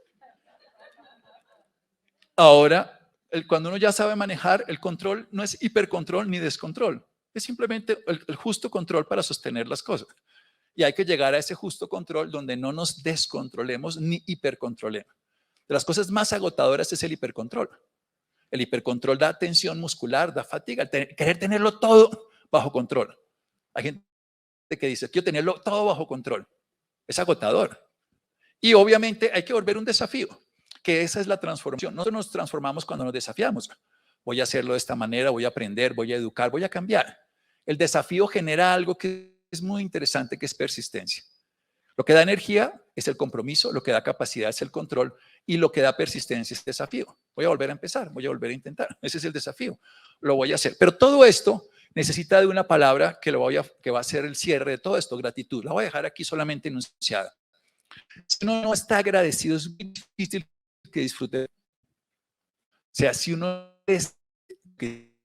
Ahora, cuando uno ya sabe manejar, el control no es hipercontrol ni descontrol. Es simplemente el justo control para sostener las cosas. Y hay que llegar a ese justo control donde no nos descontrolemos ni hipercontrolemos. De las cosas más agotadoras es el hipercontrol. El hipercontrol da tensión muscular, da fatiga, querer tenerlo todo bajo control. Hay gente que dice, quiero tenerlo todo bajo control. Es agotador. Y obviamente hay que volver un desafío, que esa es la transformación. Nosotros nos transformamos cuando nos desafiamos. Voy a hacerlo de esta manera, voy a aprender, voy a educar, voy a cambiar. El desafío genera algo que es muy interesante, que es persistencia. Lo que da energía es el compromiso, lo que da capacidad es el control y lo que da persistencia es el desafío. Voy a volver a empezar, voy a volver a intentar. Ese es el desafío. Lo voy a hacer. Pero todo esto necesita de una palabra que va a ser el cierre de todo esto, gratitud. La voy a dejar aquí solamente enunciada. Si uno no está agradecido, es muy difícil que disfrute. O sea, si uno es que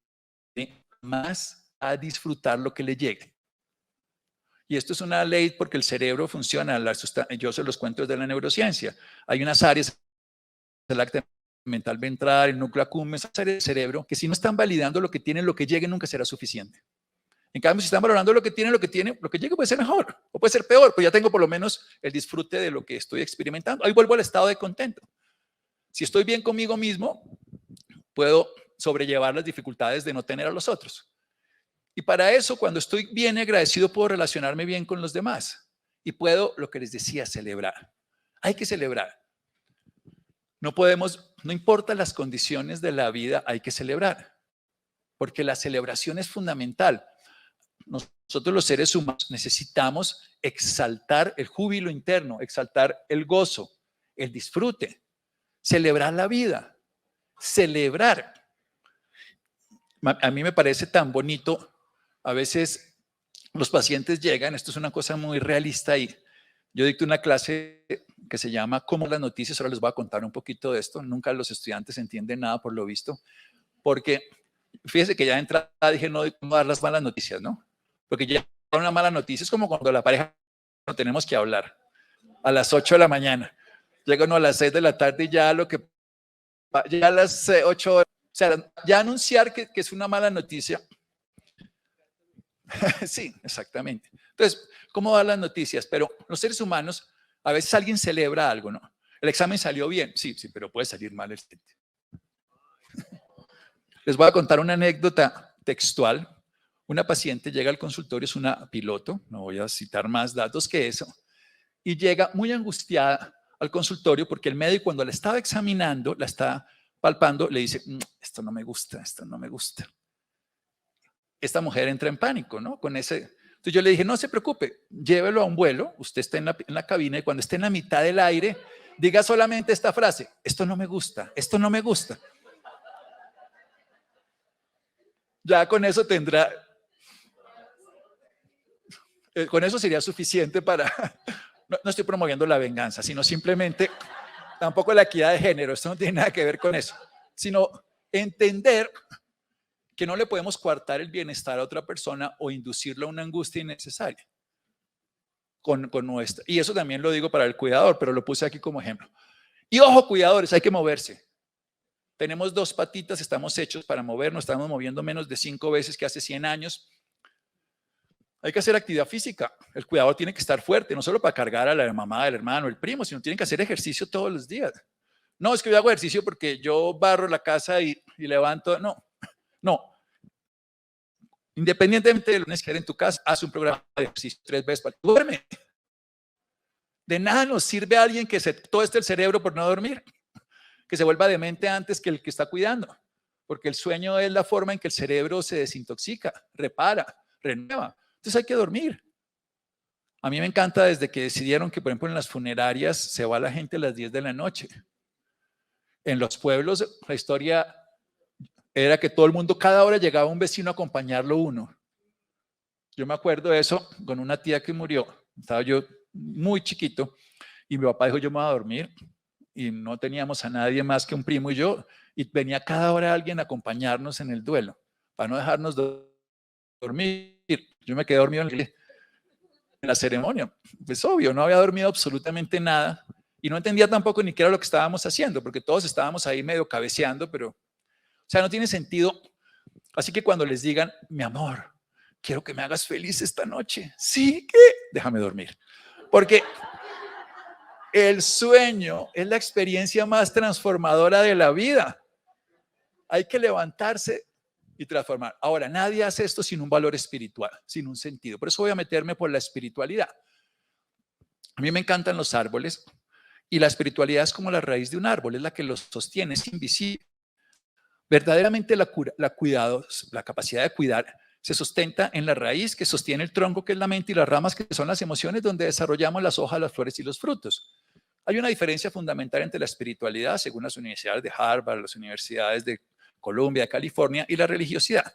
más a disfrutar lo que le llegue. Y esto es una ley porque el cerebro funciona, yo se los cuento desde la neurociencia. Hay unas áreas, el acta mental ventral, el núcleo accumbens, esas áreas del cerebro que si no están validando lo que tienen, lo que llegue nunca será suficiente. En cambio, si están valorando lo que tienen, lo que llegue puede ser mejor o puede ser peor, pues ya tengo por lo menos el disfrute de lo que estoy experimentando. Ahí vuelvo al estado de contento. Si estoy bien conmigo mismo, puedo sobrellevar las dificultades de no tener a los otros. Y para eso, cuando estoy bien agradecido, puedo relacionarme bien con los demás. Y puedo, lo que les decía, celebrar. Hay que celebrar. No importa las condiciones de la vida, hay que celebrar. Porque la celebración es fundamental. Nosotros los seres humanos necesitamos exaltar el júbilo interno, exaltar el gozo, el disfrute, celebrar la vida, celebrar. A mí me parece tan bonito. A veces los pacientes llegan, esto es una cosa muy realista y yo dicto una clase que se llama ¿Cómo las noticias? Ahora les voy a contar un poquito de esto. Nunca los estudiantes entienden nada por lo visto. porque fíjese que ya de entrada dije no dar las malas noticias, ¿no? Porque ya una mala noticia es como cuando la pareja no tenemos que hablar a las 8 de la mañana. Llega uno a las 6 de la tarde y ya ya a las 8 horas. O sea, ya anunciar que es una mala noticia. Sí, exactamente. Entonces, ¿cómo van las noticias? Pero los seres humanos, a veces alguien celebra algo, ¿no? El examen salió bien, sí, pero puede salir mal el siguiente. Les voy a contar una anécdota textual. Una paciente llega al consultorio, es una piloto, no voy a citar más datos que eso, y llega muy angustiada al consultorio porque el médico cuando la estaba examinando, la está palpando, le dice, esto no me gusta, esto no me gusta. Esta mujer entra en pánico, ¿no? Entonces yo le dije, no se preocupe, llévelo a un vuelo, usted está en la cabina y cuando esté en la mitad del aire, diga solamente esta frase, esto no me gusta, esto no me gusta. Ya con eso con eso sería suficiente para, no estoy promoviendo la venganza, sino simplemente, tampoco la equidad de género, esto no tiene nada que ver con eso, sino entender que no le podemos coartar el bienestar a otra persona o inducirlo a una angustia innecesaria con nuestra. Y eso también lo digo para el cuidador, pero lo puse aquí como ejemplo. Y ojo, cuidadores, hay que moverse. Tenemos 2 patitas, estamos hechos para movernos, estamos moviendo menos de 5 veces que hace 100 años. Hay que hacer actividad física. El cuidador tiene que estar fuerte, no solo para cargar a la mamá, al hermano, el primo, sino tiene que hacer ejercicio todos los días. No, es que yo hago ejercicio porque yo barro la casa y levanto. No. Independientemente de lo que quieras en tu casa, haz un programa de ejercicio 3 veces para duerme. De nada nos sirve a alguien que se toste el cerebro por no dormir, que se vuelva demente antes que el que está cuidando, porque el sueño es la forma en que el cerebro se desintoxica, repara, renueva. Entonces hay que dormir. A mí me encanta desde que decidieron que, por ejemplo, en las funerarias se va la gente a las 10 de la noche. En los pueblos la historia era que todo el mundo, cada hora llegaba un vecino a acompañarlo uno. Yo me acuerdo de eso con una tía que murió. Estaba yo muy chiquito y mi papá dijo, yo me voy a dormir. Y no teníamos a nadie más que un primo y yo. Y venía cada hora alguien a acompañarnos en el duelo para no dejarnos dormir. Yo me quedé dormido en la ceremonia. Pues obvio, no había dormido absolutamente nada y no entendía tampoco ni qué era lo que estábamos haciendo, porque todos estábamos ahí medio cabeceando, pero, o sea, no tiene sentido. Así que cuando les digan, mi amor, quiero que me hagas feliz esta noche. Sí, ¿qué? Déjame dormir. Porque el sueño es la experiencia más transformadora de la vida. Hay que levantarse y transformar. Ahora, nadie hace esto sin un valor espiritual, sin un sentido. Por eso voy a meterme por la espiritualidad. A mí me encantan los árboles y la espiritualidad es como la raíz de un árbol, es la que los sostiene, es invisible. Verdaderamente la capacidad de cuidar se sustenta en la raíz que sostiene el tronco, que es la mente, y las ramas, que son las emociones, donde desarrollamos las hojas, las flores y los frutos. Hay una diferencia fundamental entre la espiritualidad, según las universidades de Harvard, las universidades de Columbia, de California, y la religiosidad.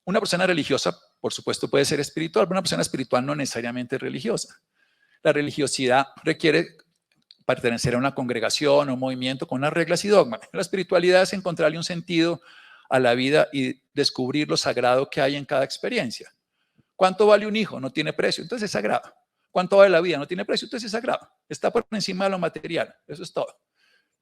Una persona religiosa, por supuesto, puede ser espiritual, pero una persona espiritual no necesariamente es religiosa. La religiosidad requiere pertenecer a una congregación o un movimiento con unas reglas y dogmas. La espiritualidad es encontrarle un sentido a la vida y descubrir lo sagrado que hay en cada experiencia. ¿Cuánto vale un hijo? No tiene precio, entonces es sagrado. ¿Cuánto vale la vida? No tiene precio, entonces es sagrado. Está por encima de lo material, eso es todo.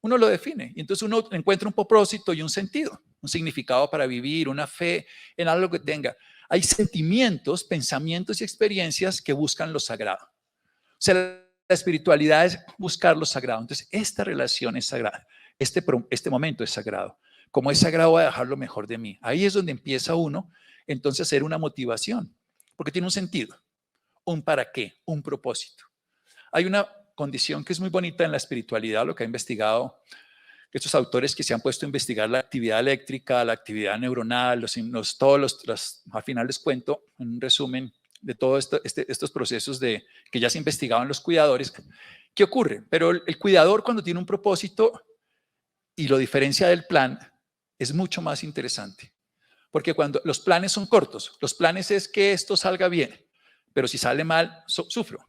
Uno lo define y entonces uno encuentra un propósito y un sentido, un significado para vivir, una fe en algo que tenga. Hay sentimientos, pensamientos y experiencias que buscan lo sagrado. O sea, la espiritualidad es buscar lo sagrado. Entonces, esta relación es sagrada. Este momento es sagrado. Como es sagrado, voy a dejar lo mejor de mí. Ahí es donde empieza uno, entonces, a hacer una motivación, porque tiene un sentido, un para qué, un propósito. Hay una condición que es muy bonita en la espiritualidad, lo que ha investigado estos autores que se han puesto a investigar la actividad eléctrica, la actividad neuronal, al final les cuento en un resumen de todos estos procesos que ya se investigaban los cuidadores. ¿Qué ocurre? Pero el cuidador, cuando tiene un propósito y lo diferencia del plan, es mucho más interesante. Porque cuando los planes son cortos, los planes es que esto salga bien, pero si sale mal, sufro.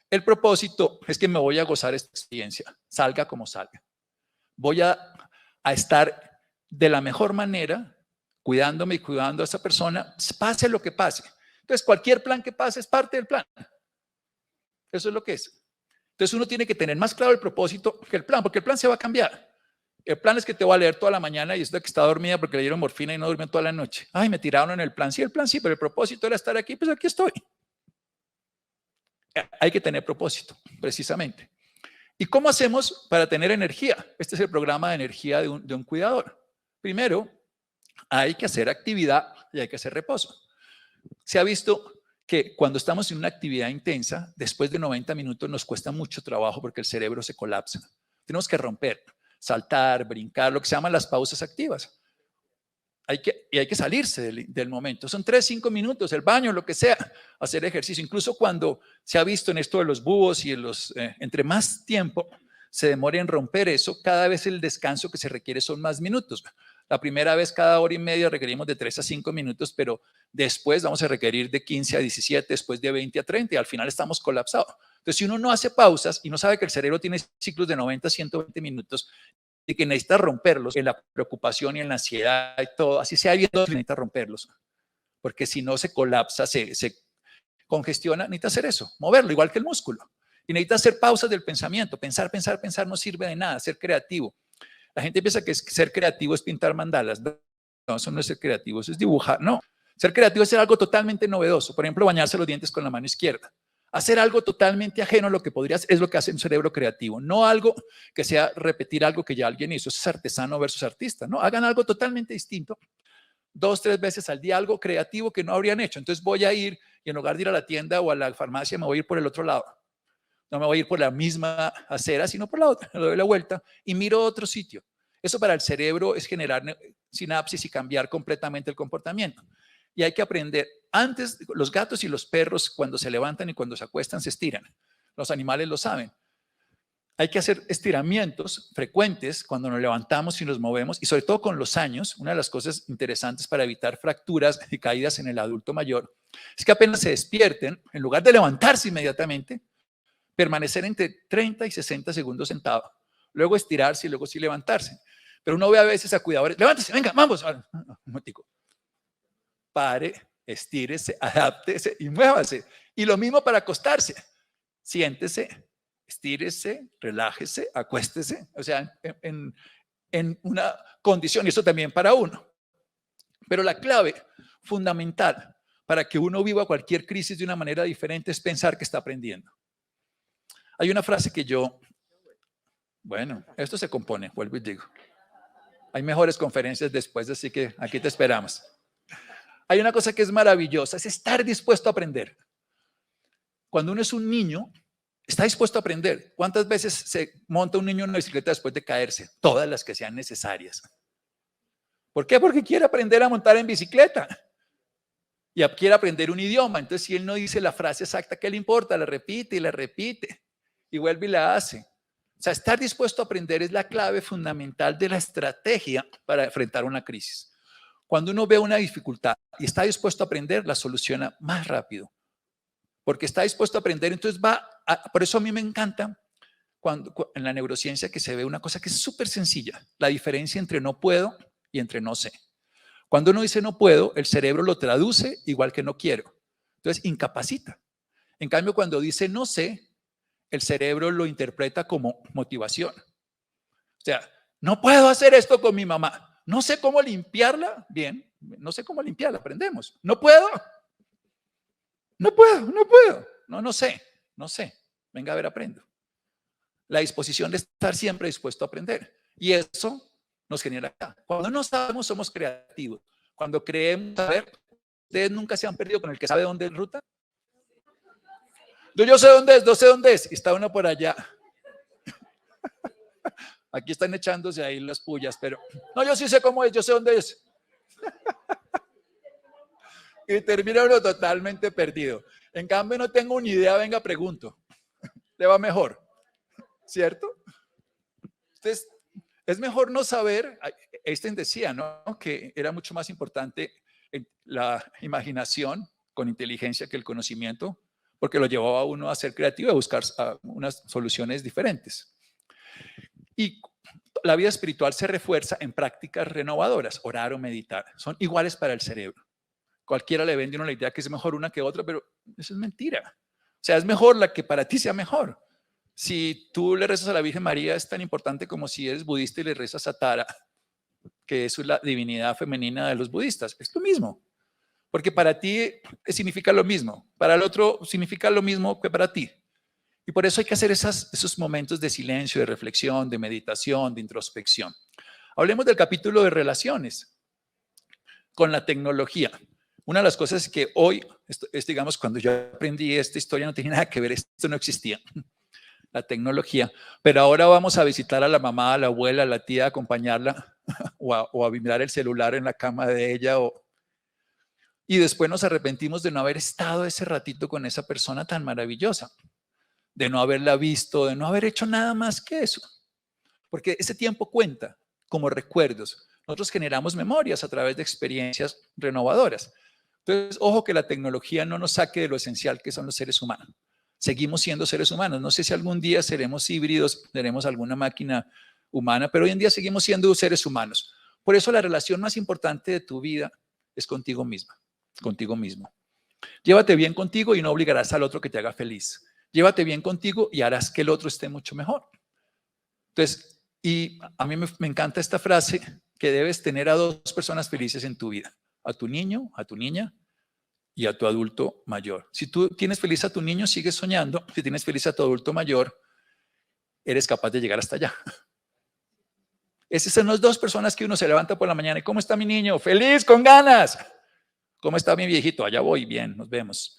El propósito es que me voy a gozar esta experiencia, salga como salga. Voy a estar de la mejor manera, cuidándome y cuidando a esa persona, pase lo que pase. Entonces, cualquier plan que pase es parte del plan. Eso es lo que es. Entonces, uno tiene que tener más claro el propósito que el plan, porque el plan se va a cambiar. El plan es que te voy a leer toda la mañana y es de que está dormida porque le dieron morfina y no durmió toda la noche. Ay, me tiraron en el plan. Sí, el plan sí, pero el propósito era estar aquí, pues aquí estoy. Hay que tener propósito, precisamente. ¿Y cómo hacemos para tener energía? Este es el programa de energía de un cuidador. Primero, hay que hacer actividad y hay que hacer reposo. Se ha visto que cuando estamos en una actividad intensa, después de 90 minutos nos cuesta mucho trabajo porque el cerebro se colapsa. Tenemos que romper, saltar, brincar, lo que se llaman las pausas activas. Hay que salirse del momento. Son 3, 5 minutos, el baño, lo que sea, hacer ejercicio. Incluso cuando se ha visto en esto de los búhos y en entre más tiempo se demore en romper eso, cada vez el descanso que se requiere son más minutos. La primera vez cada hora y media requerimos de 3 a 5 minutos, pero después vamos a requerir de 15 a 17, después de 20 a 30 y al final estamos colapsados. Entonces, si uno no hace pausas y no sabe que el cerebro tiene ciclos de 90 a 120 minutos, y que necesita romperlos en la preocupación y en la ansiedad y todo, así sea viendo, necesita romperlos, porque si no se colapsa, se congestiona, necesita hacer eso, moverlo, igual que el músculo. Y necesita hacer pausas del pensamiento, pensar no sirve de nada, ser creativo. La gente piensa que ser creativo es pintar mandalas. No, eso no es ser creativo, eso es dibujar, no. Ser creativo es hacer algo totalmente novedoso, por ejemplo, bañarse los dientes con la mano izquierda. Hacer algo totalmente ajeno a lo que podrías, es lo que hace un cerebro creativo, no algo que sea repetir algo que ya alguien hizo. Eso es artesano versus artista, ¿no? Hagan algo totalmente distinto, 2, 3 veces al día, algo creativo que no habrían hecho. Entonces voy a ir y en lugar de ir a la tienda o a la farmacia me voy a ir por el otro lado. No me voy a ir por la misma acera, sino por la otra. Le doy la vuelta y miro otro sitio. Eso para el cerebro es generar sinapsis y cambiar completamente el comportamiento. Y hay que aprender. Antes, los gatos y los perros, cuando se levantan y cuando se acuestan, se estiran. Los animales lo saben. Hay que hacer estiramientos frecuentes cuando nos levantamos y nos movemos, y sobre todo con los años. Una de las cosas interesantes para evitar fracturas y caídas en el adulto mayor es que apenas se despierten, en lugar de levantarse inmediatamente, permanecer entre 30 y 60 segundos sentado, luego estirarse y luego sí levantarse. Pero uno ve a veces a cuidadores, levántese, venga, vamos. Un momentico. Pare, estírese, adáptese y muévase. Y lo mismo para acostarse. Siéntese, estírese, relájese, acuéstese. O sea, en una condición, y eso también para uno. Pero la clave fundamental para que uno viva cualquier crisis de una manera diferente es pensar que está aprendiendo. Hay una frase que bueno, esto se compone, vuelvo y digo. Hay mejores conferencias después, así que aquí te esperamos. Hay una cosa que es maravillosa, es estar dispuesto a aprender. Cuando uno es un niño, está dispuesto a aprender. ¿Cuántas veces se monta un niño en una bicicleta después de caerse? Todas las que sean necesarias. ¿Por qué? Porque quiere aprender a montar en bicicleta. Y quiere aprender un idioma. Entonces, si él no dice la frase exacta, ¿qué le importa? La repite y la repite. Y vuelve y la hace. O sea, estar dispuesto a aprender es la clave fundamental de la estrategia para enfrentar una crisis. Cuando uno ve una dificultad y está dispuesto a aprender, la soluciona más rápido. Porque está dispuesto a aprender, entonces por eso a mí me encanta cuando en la neurociencia que se ve una cosa que es súper sencilla, la diferencia entre no puedo y entre no sé. Cuando uno dice no puedo, el cerebro lo traduce igual que no quiero. Entonces, incapacita. En cambio, cuando dice no sé, el cerebro lo interpreta como motivación. O sea, no puedo hacer esto con mi mamá. No sé cómo limpiarla. Bien, no sé cómo limpiarla, aprendemos. No puedo. No puedo. No sé. Venga a ver, aprendo. La disposición de estar siempre dispuesto a aprender. Y eso nos genera. Cuando no sabemos, somos creativos. Cuando creemos saber, ¿ustedes nunca se han perdido con el que sabe dónde es ruta? Yo sé dónde es, no sé dónde es. Y está uno por allá. Aquí están echándose ahí las pullas, pero no, yo sí sé cómo es, yo sé dónde es. Y termina uno totalmente perdido. En cambio, no tengo ni idea, venga, pregunto. Le va mejor, ¿cierto? Entonces, es mejor no saber. Einstein decía, ¿no?, que era mucho más importante la imaginación con inteligencia que el conocimiento, porque lo llevaba a uno a ser creativo, a buscar unas soluciones diferentes. Y la vida espiritual se refuerza en prácticas renovadoras, orar o meditar. Son iguales para el cerebro. Cualquiera le vende uno la idea que es mejor una que otra, pero eso es mentira. O sea, es mejor la que para ti sea mejor. Si tú le rezas a la Virgen María, es tan importante como si eres budista y le rezas a Tara, que es la divinidad femenina de los budistas. Es lo mismo, porque para ti significa lo mismo, para el otro significa lo mismo que para ti. Y por eso hay que hacer esos momentos de silencio, de reflexión, de meditación, de introspección. Hablemos del capítulo de relaciones con la tecnología. Una de las cosas que hoy, digamos, cuando yo aprendí esta historia no tenía nada que ver, esto no existía, la tecnología, pero ahora vamos a visitar a la mamá, a la abuela, a la tía, a acompañarla o a mirar el celular en la cama de ella y después nos arrepentimos de no haber estado ese ratito con esa persona tan maravillosa, de no haberla visto, de no haber hecho nada más que eso, porque ese tiempo cuenta como recuerdos. Nosotros generamos memorias a través de experiencias renovadoras. Entonces, ojo que la tecnología no nos saque de lo esencial que son los seres humanos. Seguimos siendo seres humanos. No sé si algún día seremos híbridos, seremos alguna máquina humana, pero hoy en día seguimos siendo seres humanos. Por eso la relación más importante de tu vida es contigo misma, contigo mismo. Llévate bien contigo y no obligarás al otro que te haga feliz. Llévate bien contigo y harás que el otro esté mucho mejor. Entonces, y a mí me encanta esta frase, que debes tener a dos personas felices en tu vida, a tu niño, a tu niña y a tu adulto mayor. Si tú tienes feliz a tu niño, sigues soñando. Si tienes feliz a tu adulto mayor, eres capaz de llegar hasta allá. Esas son las dos personas que uno se levanta por la mañana y ¿cómo está mi niño? Feliz, con ganas. ¿Cómo está mi viejito? Allá voy, bien, nos vemos.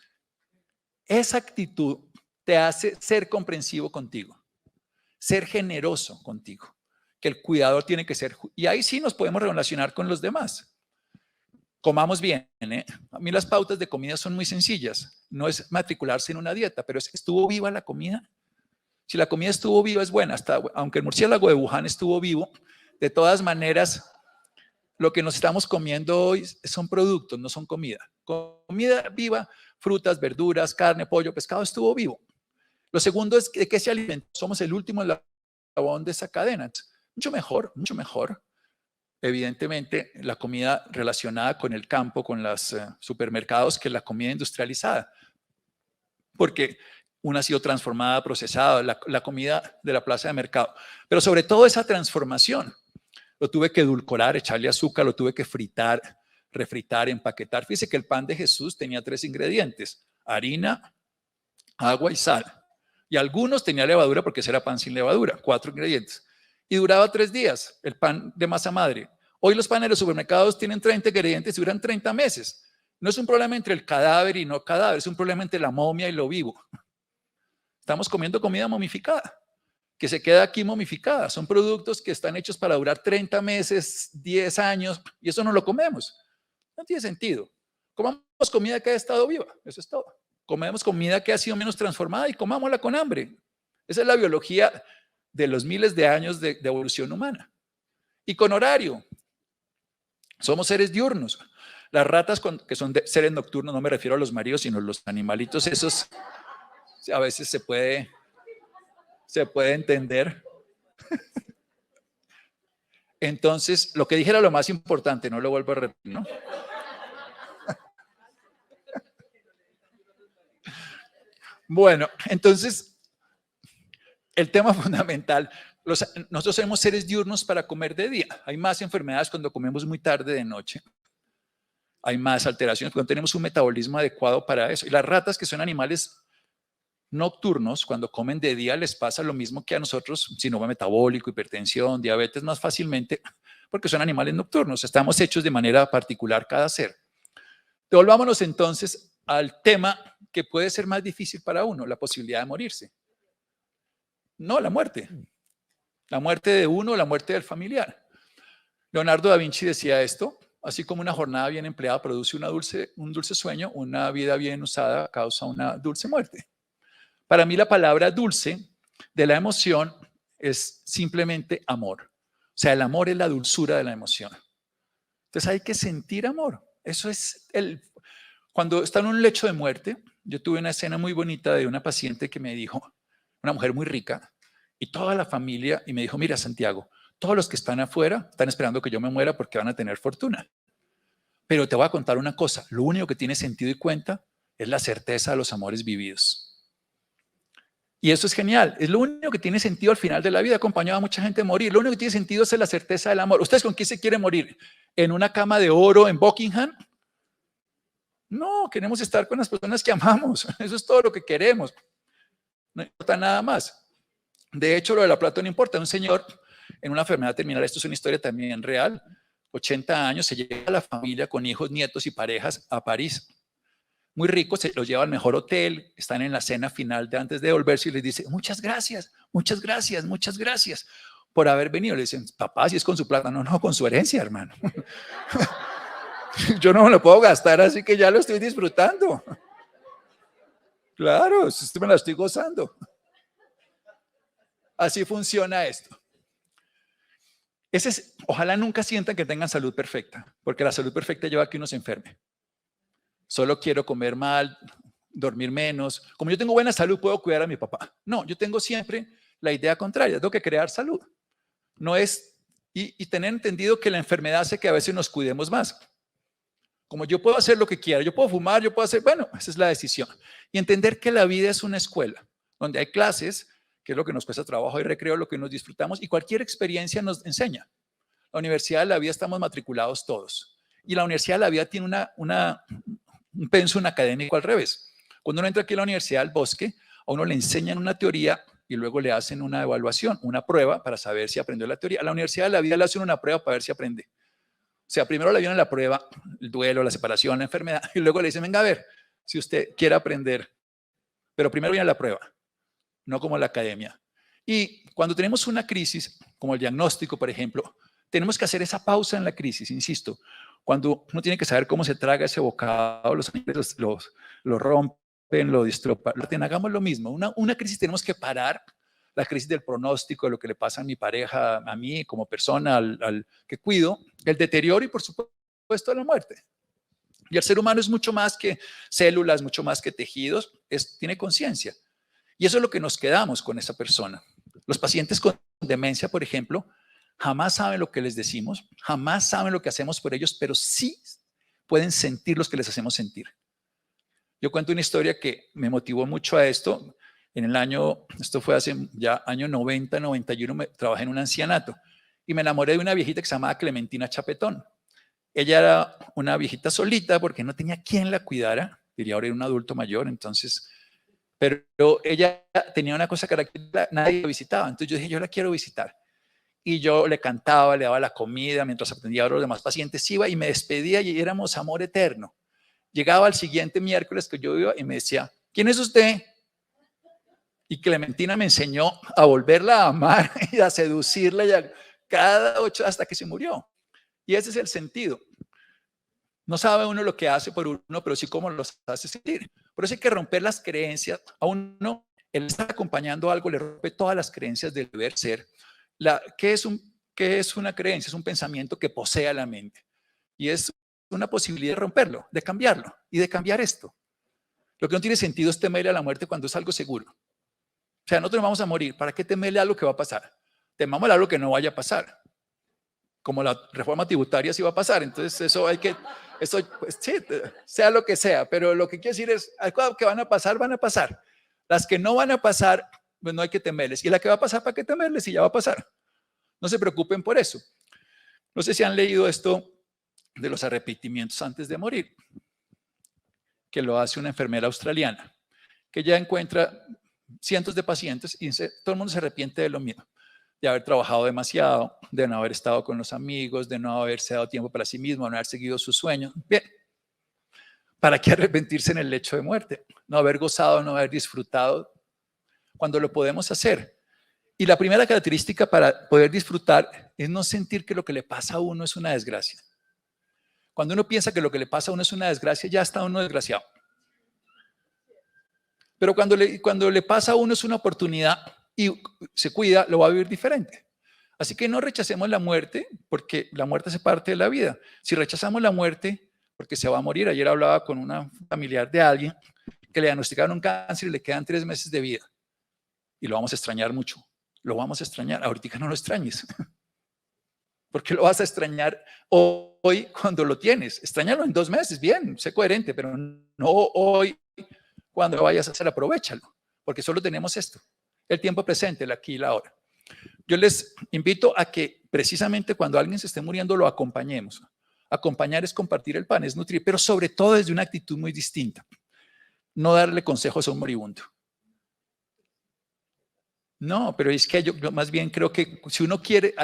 Esa actitud te hace ser comprensivo contigo, ser generoso contigo, que el cuidador tiene que ser, y ahí sí nos podemos relacionar con los demás. Comamos bien, ¿eh? A mí las pautas de comida son muy sencillas, no es matricularse en una dieta, pero ¿estuvo viva la comida? Si la comida estuvo viva es buena, aunque el murciélago de Wuhan estuvo vivo, de todas maneras, lo que nos estamos comiendo hoy son productos, no son comida. Comida viva, frutas, verduras, carne, pollo, pescado, estuvo vivo. Lo segundo es de qué se alimenta. Somos el último eslabón de esa cadena. Mucho mejor, mucho mejor. Evidentemente, la comida relacionada con el campo, con los supermercados, que la comida industrializada. Porque una ha sido transformada, procesada, la comida de la plaza de mercado. Pero sobre todo esa transformación. Lo tuve que edulcorar, echarle azúcar, lo tuve que fritar, refritar, empaquetar. Fíjese que el pan de Jesús tenía 3 ingredientes: harina, agua y sal. Y algunos tenía levadura porque ese era pan sin levadura, 4 ingredientes. Y duraba 3 días el pan de masa madre. Hoy los panes de los supermercados tienen 30 ingredientes y duran 30 meses. No es un problema entre el cadáver y no cadáver, es un problema entre la momia y lo vivo. Estamos comiendo comida momificada, que se queda aquí momificada. Son productos que están hechos para durar 30 meses, 10 años, y eso no lo comemos. No tiene sentido. Comamos comida que ha estado viva, eso es todo. Comemos comida que ha sido menos transformada y comámosla con hambre. Esa es la biología de los miles de años de evolución humana. Y con horario. Somos seres diurnos. Las ratas, que son seres nocturnos, no me refiero a los maridos, sino a los animalitos, esos a veces se puede entender. Entonces, lo que dije era lo más importante, no lo vuelvo a repetir, ¿no? Bueno, entonces, el tema fundamental, nosotros somos seres diurnos para comer de día. Hay más enfermedades cuando comemos muy tarde de noche. Hay más alteraciones cuando tenemos un metabolismo adecuado para eso. Y las ratas, que son animales nocturnos, cuando comen de día les pasa lo mismo que a nosotros, síndrome metabólico, hipertensión, diabetes, más fácilmente, porque son animales nocturnos. Estamos hechos de manera particular cada ser. Devolvámonos entonces al tema que puede ser más difícil para uno, la posibilidad de morirse. No, la muerte. La muerte de uno, la muerte del familiar. Leonardo da Vinci decía esto: así como una jornada bien empleada produce un dulce sueño, una vida bien usada causa una dulce muerte. Para mí la palabra dulce de la emoción es simplemente amor. O sea, el amor es la dulzura de la emoción. Entonces hay que sentir amor. Eso es cuando está en un lecho de muerte. Yo tuve una escena muy bonita de una paciente que me dijo, una mujer muy rica, Y toda la familia, y me dijo, mira, Santiago, todos los que están afuera están esperando que yo me muera porque van a tener fortuna. Pero te voy a contar una cosa, lo único que tiene sentido y cuenta es la certeza de los amores vividos. Y eso es genial, es lo único que tiene sentido al final de la vida. He acompañado a mucha gente a morir, lo único que tiene sentido es la certeza del amor. ¿Ustedes con quién se quieren morir? ¿En una cama de oro en Buckingham? No, queremos estar con las personas que amamos, eso es todo lo que queremos, no importa nada más. De hecho, lo de la plata no importa. Un señor en una enfermedad terminal, esto es una historia también real, 80 años, se lleva a la familia con hijos, nietos y parejas a París. Muy ricos, se los lleva al mejor hotel, están en la cena final de antes de devolverse y les dice, muchas gracias, muchas gracias, muchas gracias por haber venido. Le dicen, papá, si es con su plata. No, no, con su herencia, hermano. Yo no me lo puedo gastar, así que ya lo estoy disfrutando. Claro, me la estoy gozando. Así funciona esto. Ojalá nunca sientan que tengan salud perfecta, porque la salud perfecta lleva a que uno se enferme. Solo quiero comer mal, dormir menos. Como yo tengo buena salud, puedo cuidar a mi papá. No, yo tengo siempre la idea contraria, tengo que crear salud. No es, y tener entendido que la enfermedad hace que a veces nos cuidemos más. Como yo puedo hacer lo que quiera, yo puedo fumar, yo puedo hacer, bueno, esa es la decisión. Y entender que la vida es una escuela, donde hay clases, que es lo que nos cuesta trabajo y recreo, lo que nos disfrutamos, y cualquier experiencia nos enseña. La Universidad de la Vida estamos matriculados todos. Y la Universidad de la Vida tiene un pensum académico al revés. Cuando uno entra aquí a la Universidad del Bosque, a uno le enseñan una teoría y luego le hacen una evaluación, una prueba para saber si aprendió la teoría. A la Universidad de la Vida le hacen una prueba para ver si aprende. O sea, primero le viene la prueba, el duelo, la separación, la enfermedad, y luego le dicen, venga a ver si usted quiere aprender. Pero primero viene la prueba, no como la academia. Y cuando tenemos una crisis, como el diagnóstico, por ejemplo, tenemos que hacer esa pausa en la crisis, insisto. Cuando uno tiene que saber cómo se traga ese bocado, los lo rompen, lo distropan, hagamos lo mismo. Una crisis tenemos que parar, la crisis del pronóstico, de lo que le pasa a mi pareja, a mí como persona, al que cuido, el deterioro y por supuesto la muerte. Y el ser humano es mucho más que células, mucho más que tejidos, tiene conciencia. Y eso es lo que nos quedamos con esa persona. Los pacientes con demencia, por ejemplo, jamás saben lo que les decimos, jamás saben lo que hacemos por ellos, pero sí pueden sentir lo que les hacemos sentir. Yo cuento una historia que me motivó mucho a esto. Esto fue hace ya año 90, 91, trabajé en un ancianato y me enamoré de una viejita que se llamaba Clementina Chapetón. Ella era una viejita solita porque no tenía quien la cuidara, diría ahora era un adulto mayor, entonces, pero ella tenía una cosa característica, nadie la visitaba, entonces yo dije, yo la quiero visitar. Y yo le cantaba, le daba la comida, mientras atendía a los demás pacientes, iba y me despedía y éramos amor eterno. Llegaba al siguiente miércoles que yo iba y me decía, ¿quién es usted? Y Clementina me enseñó a volverla a amar y a seducirla y cada 8 hasta que se murió. Y ese es el sentido. No sabe uno lo que hace por uno, pero sí cómo los hace sentir. Por eso hay que romper las creencias. A uno, el estar acompañando algo, le rompe todas las creencias del deber ser. ¿Qué es una creencia? Es un pensamiento que posee la mente. Y es una posibilidad de romperlo, de cambiarlo y de cambiar esto. Lo que no tiene sentido es temerle a la muerte cuando es algo seguro. O sea, nosotros vamos a morir. ¿Para qué temerle a algo que va a pasar? Temamos a algo que no vaya a pasar. Como la reforma tributaria sí va a pasar. Entonces, eso pues, sí, sea lo que sea. Pero lo que quiero decir es, hay cosas que van a pasar, van a pasar. Las que no van a pasar, pues no hay que temerles. Y la que va a pasar, ¿para qué temerles? Y ya va a pasar. No se preocupen por eso. No sé si han leído esto de los arrepentimientos antes de morir, que lo hace una enfermera australiana, que ya encuentra cientos de pacientes y todo el mundo se arrepiente de lo mismo, de haber trabajado demasiado, de no haber estado con los amigos, de no haberse dado tiempo para sí mismo, de no haber seguido sus sueños. Bien, ¿para qué arrepentirse en el lecho de muerte? No haber gozado, no haber disfrutado, cuando lo podemos hacer. Y la primera característica para poder disfrutar es no sentir que lo que le pasa a uno es una desgracia. Cuando uno piensa que lo que le pasa a uno es una desgracia, ya está uno desgraciado. Pero cuando le pasa a uno es una oportunidad y se cuida, lo va a vivir diferente. Así que no rechacemos la muerte, porque la muerte hace parte de la vida. Si rechazamos la muerte, porque se va a morir. Ayer hablaba con una familiar de alguien que le diagnosticaron un cáncer y le quedan 3 meses de vida. Y lo vamos a extrañar mucho. lo vamos a extrañar. Ahorita no lo extrañes. ¿Por qué lo vas a extrañar hoy cuando lo tienes? Extrañalo en 2 meses, bien, sé coherente, pero no hoy cuando vayas a hacer, aprovéchalo, porque solo tenemos esto, el tiempo presente, el aquí y la ahora. Yo les invito a que precisamente cuando alguien se esté muriendo lo acompañemos. Acompañar es compartir el pan, es nutrir, pero sobre todo desde una actitud muy distinta. No darle consejos a un moribundo. No, pero es que yo más bien creo que si uno quiere,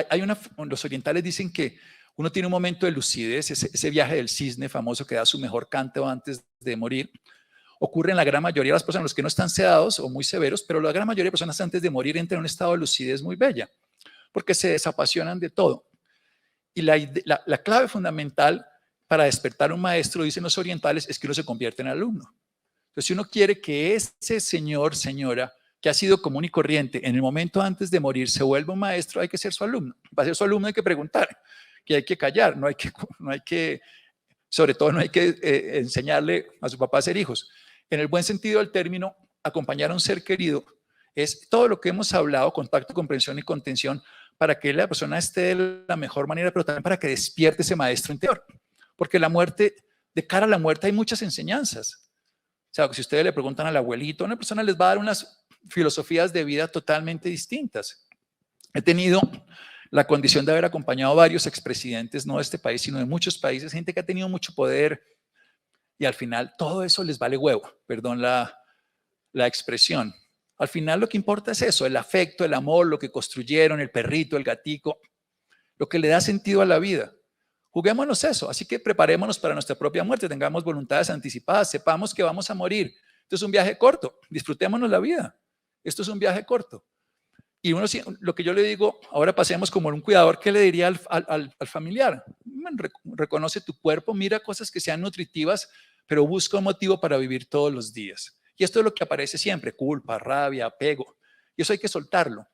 los orientales dicen que uno tiene un momento de lucidez, ese viaje del cisne famoso que da su mejor canto antes de morir, ocurre en la gran mayoría de las personas, los que no están sedados o muy severos, pero la gran mayoría de personas antes de morir entran en un estado de lucidez muy bella, porque se desapasionan de todo. Y la clave fundamental para despertar a un maestro, dicen los orientales, es que uno se convierte en alumno. Entonces, si uno quiere que ese señor, señora, que ha sido común y corriente, en el momento antes de morir se vuelva un maestro, hay que ser su alumno. Para ser su alumno hay que preguntar, que hay que callar, no hay que sobre todo no hay que enseñarle a su papá a ser hijos. En el buen sentido del término, acompañar a un ser querido es todo lo que hemos hablado, contacto, comprensión y contención, para que la persona esté de la mejor manera, pero también para que despierte ese maestro interior. Porque la muerte, de cara a la muerte hay muchas enseñanzas. O sea, si ustedes le preguntan al abuelito, una persona les va a dar unas filosofías de vida totalmente distintas. He tenido la condición de haber acompañado a varios expresidentes, no de este país, sino de muchos países, gente que ha tenido mucho poder y al final todo eso les vale huevo, perdón la expresión. Al final lo que importa es eso, el afecto, el amor, lo que construyeron, el perrito, el gatico, lo que le da sentido a la vida. Juguémonos eso, así que preparémonos para nuestra propia muerte, tengamos voluntades anticipadas, sepamos que vamos a morir. Esto es un viaje corto, disfrutémonos la vida. Esto es un viaje corto. Y uno, lo que yo le digo, ahora pasemos como un cuidador, ¿qué le diría al familiar? Reconoce tu cuerpo, mira cosas que sean nutritivas, pero busca un motivo para vivir todos los días. Y esto es lo que aparece siempre, culpa, rabia, apego. Y eso hay que soltarlo.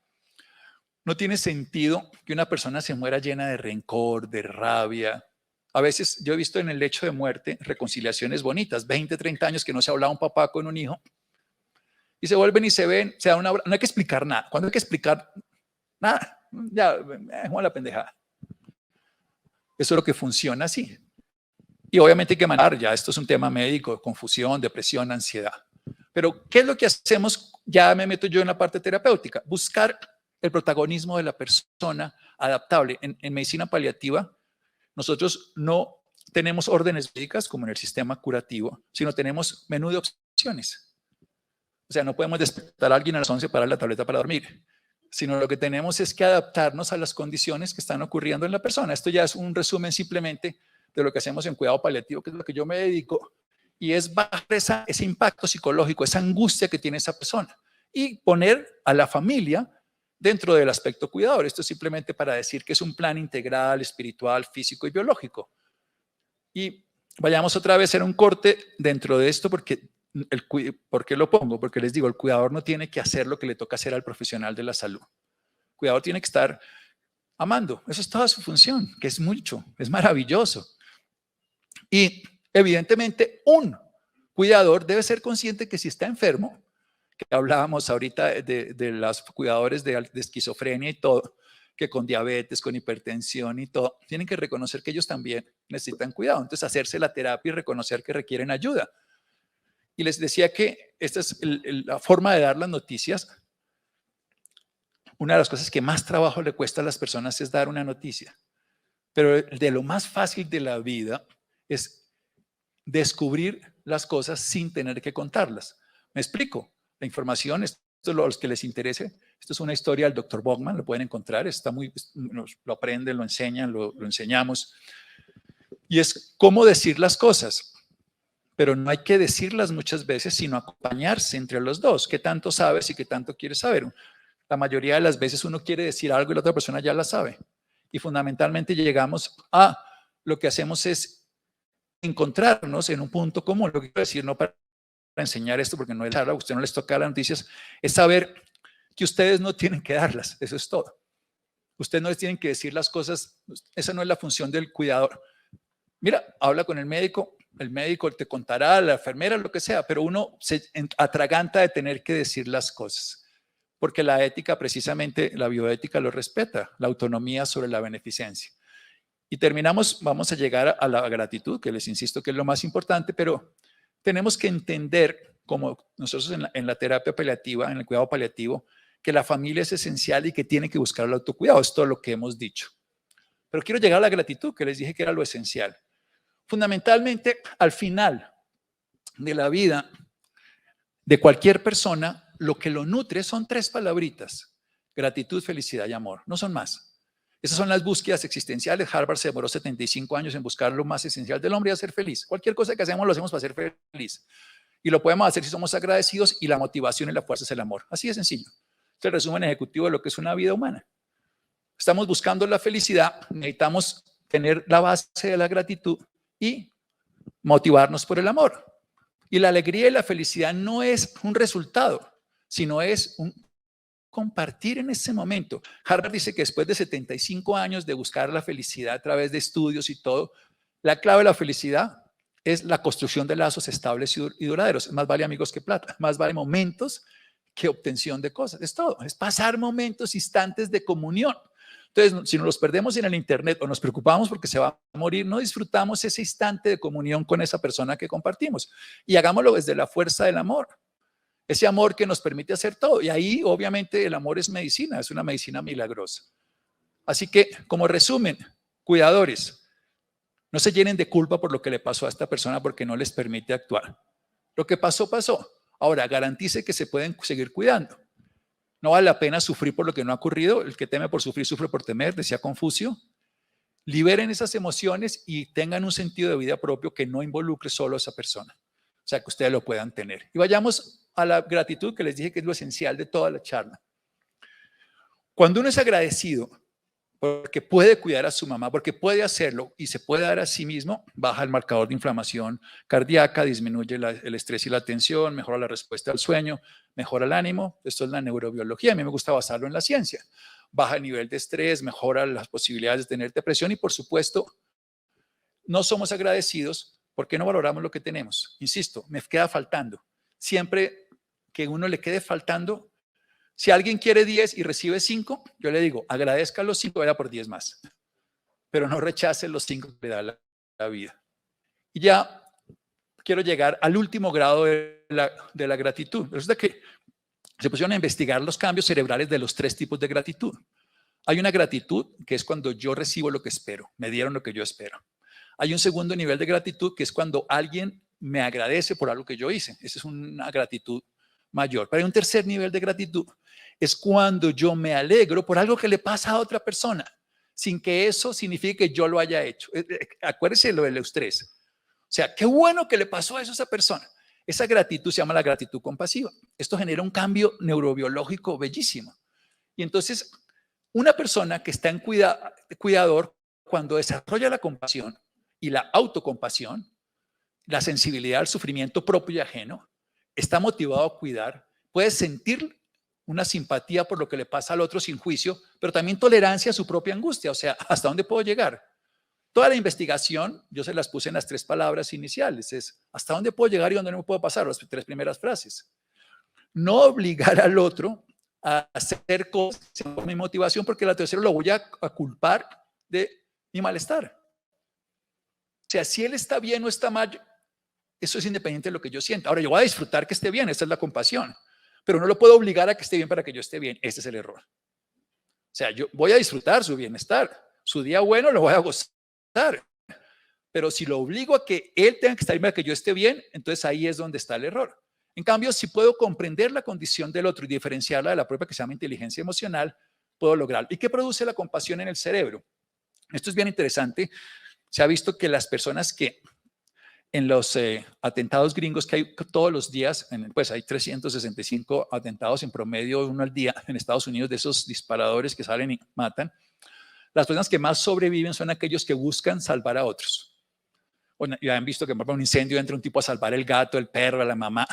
No tiene sentido que una persona se muera llena de rencor, de rabia. A veces yo he visto en el lecho de muerte reconciliaciones bonitas, 20, 30 años que no se ha hablado un papá con un hijo, y se vuelven y se ven, se da no hay que explicar nada. Cuando hay que explicar nada, ya, Juan la pendejada. Eso es lo que funciona así. Y obviamente hay que manejar, ya esto es un tema médico, confusión, depresión, ansiedad. Pero, ¿qué es lo que hacemos? Ya me meto yo en la parte terapéutica. Buscar el protagonismo de la persona adaptable. En medicina paliativa, nosotros no tenemos órdenes médicas como en el sistema curativo, sino tenemos menú de opciones. O sea, no podemos despertar a alguien a las 11 para la tableta para dormir, sino lo que tenemos es que adaptarnos a las condiciones que están ocurriendo en la persona. Esto ya es un resumen simplemente de lo que hacemos en cuidado paliativo, que es lo que yo me dedico, y es bajar ese impacto psicológico, esa angustia que tiene esa persona, y poner a la familia dentro del aspecto cuidador. Esto es simplemente para decir que es un plan integral, espiritual, físico y biológico. Y vayamos otra vez a hacer un corte dentro de esto, porque ¿por qué lo pongo? Porque les digo, el cuidador no tiene que hacer lo que le toca hacer al profesional de la salud. El cuidador tiene que estar amando. Eso es toda su función, que es mucho, es maravilloso. Y evidentemente un cuidador debe ser consciente que si está enfermo, que hablábamos ahorita de los cuidadores de esquizofrenia y todo, que con diabetes, con hipertensión y todo, tienen que reconocer que ellos también necesitan cuidado. Entonces hacerse la terapia y reconocer que requieren ayuda. Y les decía que esta es la forma de dar las noticias. Una de las cosas que más trabajo le cuesta a las personas es dar una noticia. Pero de lo más fácil de la vida es descubrir las cosas sin tener que contarlas. ¿Me explico? La información, esto es los que les interese. Esto es una historia del Dr. Bogman, lo pueden encontrar, lo aprenden, lo enseñan, lo enseñamos. Y es cómo decir las cosas. Pero no hay que decirlas muchas veces, sino acompañarse entre los dos. ¿Qué tanto sabes y qué tanto quieres saber? La mayoría de las veces uno quiere decir algo y la otra persona ya la sabe. Y fundamentalmente llegamos a lo que hacemos es encontrarnos en un punto común. Lo que quiero decir, no para enseñar esto, porque no es charla, a usted no les toca las noticias, es saber que ustedes no tienen que darlas. Eso es todo. Ustedes no les tienen que decir las cosas. Esa no es la función del cuidador. Mira, habla con el médico te contará, la enfermera, lo que sea, pero uno se atraganta de tener que decir las cosas. porque la ética, precisamente la bioética lo respeta, la autonomía sobre la beneficencia. Y terminamos, vamos a llegar a la gratitud, que les insisto que es lo más importante, pero tenemos que entender, como nosotros en la terapia paliativa, en el cuidado paliativo, que la familia es esencial y que tiene que buscar el autocuidado. Es todo lo que hemos dicho. Pero quiero llegar a la gratitud, que les dije que era lo esencial. Fundamentalmente, al final de la vida de cualquier persona, lo que lo nutre son 3 palabritas: gratitud, felicidad y amor. No son más. Esas son las búsquedas existenciales. Harvard se demoró 75 años en buscar lo más esencial del hombre y hacer feliz. Cualquier cosa que hacemos, lo hacemos para ser feliz. Y lo podemos hacer si somos agradecidos, y la motivación y la fuerza es el amor. Así de sencillo. Este es el resumen ejecutivo de lo que es una vida humana. Estamos buscando la felicidad, necesitamos tener la base de la gratitud y motivarnos por el amor. Y la alegría y la felicidad no es un resultado, sino es un compartir en ese momento. Harvard dice que después de 75 años de buscar la felicidad a través de estudios y todo, la clave de la felicidad es la construcción de lazos estables y duraderos. Más vale amigos que plata, más vale momentos que obtención de cosas. Es todo, es pasar momentos, instantes de comunión. Entonces, si nos los perdemos en el internet o nos preocupamos porque se va a morir, no disfrutamos ese instante de comunión con esa persona que compartimos. Y hagámoslo desde la fuerza del amor. Ese amor que nos permite hacer todo. Y ahí, obviamente, el amor es medicina, es una medicina milagrosa. Así que, como resumen, cuidadores, no se llenen de culpa por lo que le pasó a esta persona porque no les permite actuar. Lo que pasó, pasó. Ahora, garantice que se pueden seguir cuidando. No vale la pena sufrir por lo que no ha ocurrido. El que teme por sufrir, sufre por temer, decía Confucio. Liberen esas emociones y tengan un sentido de vida propio que no involucre solo a esa persona. O sea, que ustedes lo puedan tener. Y vayamos a la gratitud, que les dije que es lo esencial de toda la charla. Cuando uno es agradecido porque puede cuidar a su mamá, porque puede hacerlo y se puede dar a sí mismo, baja el marcador de inflamación cardíaca, disminuye el estrés y la tensión, mejora la respuesta al sueño, mejora el ánimo. Esto es la neurobiología, a mí me gusta basarlo en la ciencia. Baja el nivel de estrés, mejora las posibilidades de tener depresión y, por supuesto, no somos agradecidos porque no valoramos lo que tenemos. Insisto, me queda faltando. Siempre que uno le quede faltando, si alguien quiere 10 y recibe 5, yo le digo, agradezca los 5, vaya por 10 más. Pero no rechace los 5 que le da la vida. Y ya quiero llegar al último grado de la gratitud. Resulta que se pusieron a investigar los cambios cerebrales de los 3 tipos de gratitud. Hay una gratitud que es cuando yo recibo lo que espero, me dieron lo que yo espero. Hay un segundo nivel de gratitud que es cuando alguien me agradece por algo que yo hice. Esa es una gratitud mayor. Pero hay un tercer nivel de gratitud. Es cuando yo me alegro por algo que le pasa a otra persona, sin que eso signifique que yo lo haya hecho. Acuérdese lo del estrés. O sea, qué bueno que le pasó a esa persona. Esa gratitud se llama la gratitud compasiva. Esto genera un cambio neurobiológico bellísimo. Y entonces, una persona que está en cuidador, cuando desarrolla la compasión y la autocompasión, la sensibilidad al sufrimiento propio y ajeno, está motivado a cuidar, puede sentir una simpatía por lo que le pasa al otro sin juicio, pero también tolerancia a su propia angustia. O sea, ¿hasta dónde puedo llegar? Toda la investigación, yo se las puse en las 3 palabras iniciales, es ¿hasta dónde puedo llegar y dónde no me puedo pasar? Las 3 primeras frases. No obligar al otro a hacer cosas por mi motivación, porque la tercera lo voy a culpar de mi malestar. O sea, si él está bien o está mal, eso es independiente de lo que yo sienta. Ahora, yo voy a disfrutar que esté bien, esa es la compasión, pero no lo puedo obligar a que esté bien para que yo esté bien. Ese es el error. O sea, yo voy a disfrutar su bienestar, su día bueno lo voy a gozar, pero si lo obligo a que él tenga que estar bien para que yo esté bien, entonces ahí es donde está el error. En cambio, si puedo comprender la condición del otro y diferenciarla de la propia, que se llama inteligencia emocional, puedo lograrlo. ¿Y qué produce la compasión en el cerebro? Esto es bien interesante. Se ha visto que las personas que en los atentados gringos que hay todos los días, pues hay 365 atentados en promedio, uno al día en Estados Unidos, de esos disparadores que salen y matan. Las personas que más sobreviven son aquellos que buscan salvar a otros. Bueno, ya han visto que por un incendio entra un tipo a salvar el gato, el perro, a la mamá,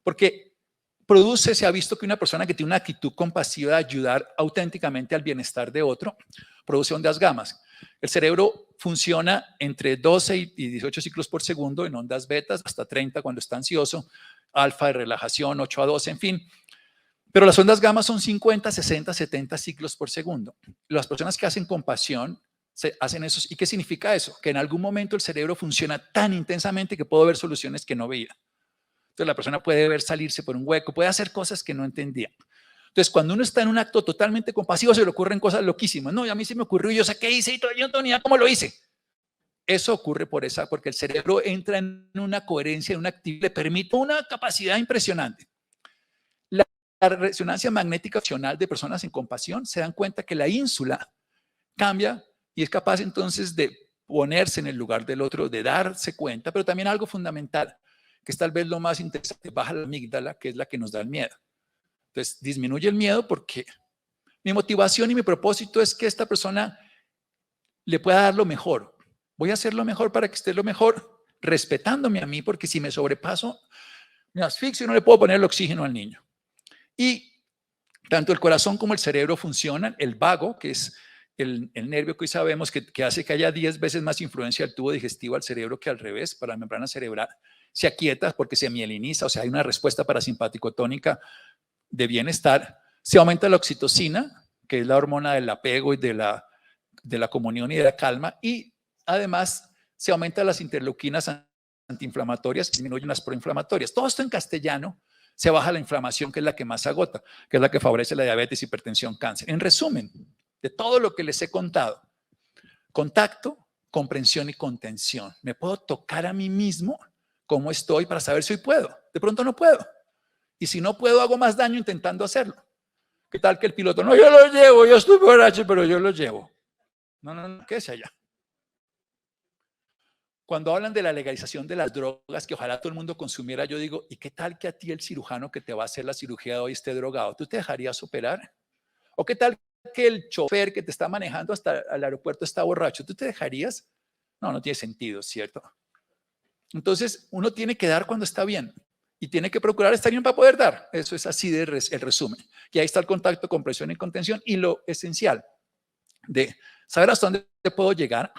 porque se ha visto que una persona que tiene una actitud compasiva de ayudar auténticamente al bienestar de otro, produce ondas gamas. El cerebro funciona entre 12 y 18 ciclos por segundo en ondas betas, hasta 30 cuando está ansioso, alfa de relajación, 8 a 12, en fin. Pero las ondas gamma son 50, 60, 70 ciclos por segundo. Las personas que hacen compasión hacen eso. ¿Y qué significa eso? Que en algún momento el cerebro funciona tan intensamente que puedo ver soluciones que no veía. Entonces la persona puede ver salirse por un hueco, puede hacer cosas que no entendía. Entonces cuando uno está en un acto totalmente compasivo se le ocurren cosas loquísimas. No, y a mí se me ocurrió, yo sé qué hice y todo, yo no tengo ni idea cómo lo hice. Eso ocurre porque el cerebro entra en una coherencia, en una actividad, le permite una capacidad impresionante. La resonancia magnética opcional de personas en compasión se dan cuenta que la ínsula cambia y es capaz entonces de ponerse en el lugar del otro, de darse cuenta, pero también algo fundamental, que es tal vez lo más interesante, baja la amígdala, que es la que nos da el miedo. Entonces disminuye el miedo porque mi motivación y mi propósito es que esta persona le pueda dar lo mejor. Voy a hacer lo mejor para que esté lo mejor, respetándome a mí, porque si me sobrepaso, me asfixio y no le puedo poner el oxígeno al niño. Y tanto el corazón como el cerebro funcionan. El vago, que es el nervio que hoy sabemos que hace que haya 10 veces más influencia del tubo digestivo al cerebro que al revés, para la membrana cerebral, se aquieta porque se mieliniza, o sea, hay una respuesta parasimpático-tónica de bienestar. Se aumenta la oxitocina, que es la hormona del apego y de la comunión y de la calma, y además se aumentan las interleuquinas antiinflamatorias, disminuyen las proinflamatorias. Todo esto en castellano. Se baja la inflamación, que es la que más agota, que es la que favorece la diabetes, hipertensión, cáncer. En resumen, de todo lo que les he contado, contacto, comprensión y contención. Me puedo tocar a mí mismo cómo estoy para saber si hoy puedo. De pronto no puedo. Y si no puedo, hago más daño intentando hacerlo. ¿Qué tal que el piloto? No, yo lo llevo, yo estoy borracho, pero yo lo llevo. No, quédese allá. Cuando hablan de la legalización de las drogas, que ojalá todo el mundo consumiera, yo digo, ¿y qué tal que a ti el cirujano que te va a hacer la cirugía de hoy esté drogado? ¿Tú te dejarías operar? ¿O qué tal que el chofer que te está manejando hasta el aeropuerto está borracho? ¿Tú te dejarías? No tiene sentido, ¿cierto? Entonces, uno tiene que dar cuando está bien y tiene que procurar estar bien para poder dar. Eso es así el resumen. Y ahí está el contacto, comprensión y contención y lo esencial de saber hasta dónde puedo llegar,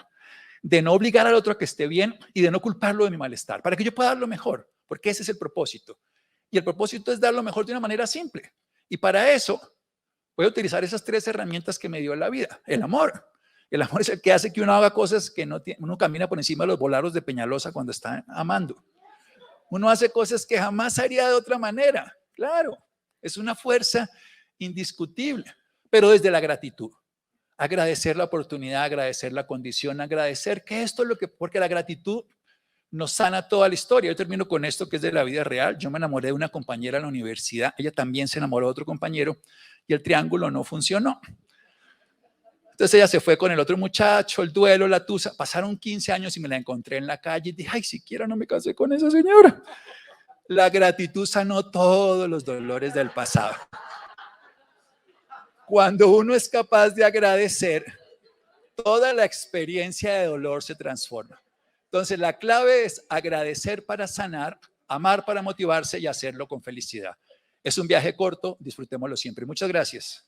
de no obligar al otro a que esté bien y de no culparlo de mi malestar, para que yo pueda dar lo mejor, porque ese es el propósito. Y el propósito es dar lo mejor de una manera simple. Y para eso voy a utilizar esas 3 herramientas que me dio la vida. El amor. El amor es el que hace que uno haga cosas que no tiene, uno camina por encima de los volados de Peñalosa cuando está amando. Uno hace cosas que jamás haría de otra manera. Claro, es una fuerza indiscutible, pero desde la gratitud. Agradecer la oportunidad, agradecer la condición, agradecer que esto es lo que, porque la gratitud nos sana toda la historia. Yo termino con esto que es de la vida real. Yo me enamoré de una compañera en la universidad, ella también se enamoró de otro compañero y el triángulo no funcionó. Entonces ella se fue con el otro muchacho, el duelo, la tusa. Pasaron 15 años y me la encontré en la calle y dije, ay, siquiera no me casé con esa señora. La gratitud sanó todos los dolores del pasado. Cuando uno es capaz de agradecer, toda la experiencia de dolor se transforma. Entonces, la clave es agradecer para sanar, amar para motivarse y hacerlo con felicidad. Es un viaje corto, disfrutémoslo siempre. Muchas gracias.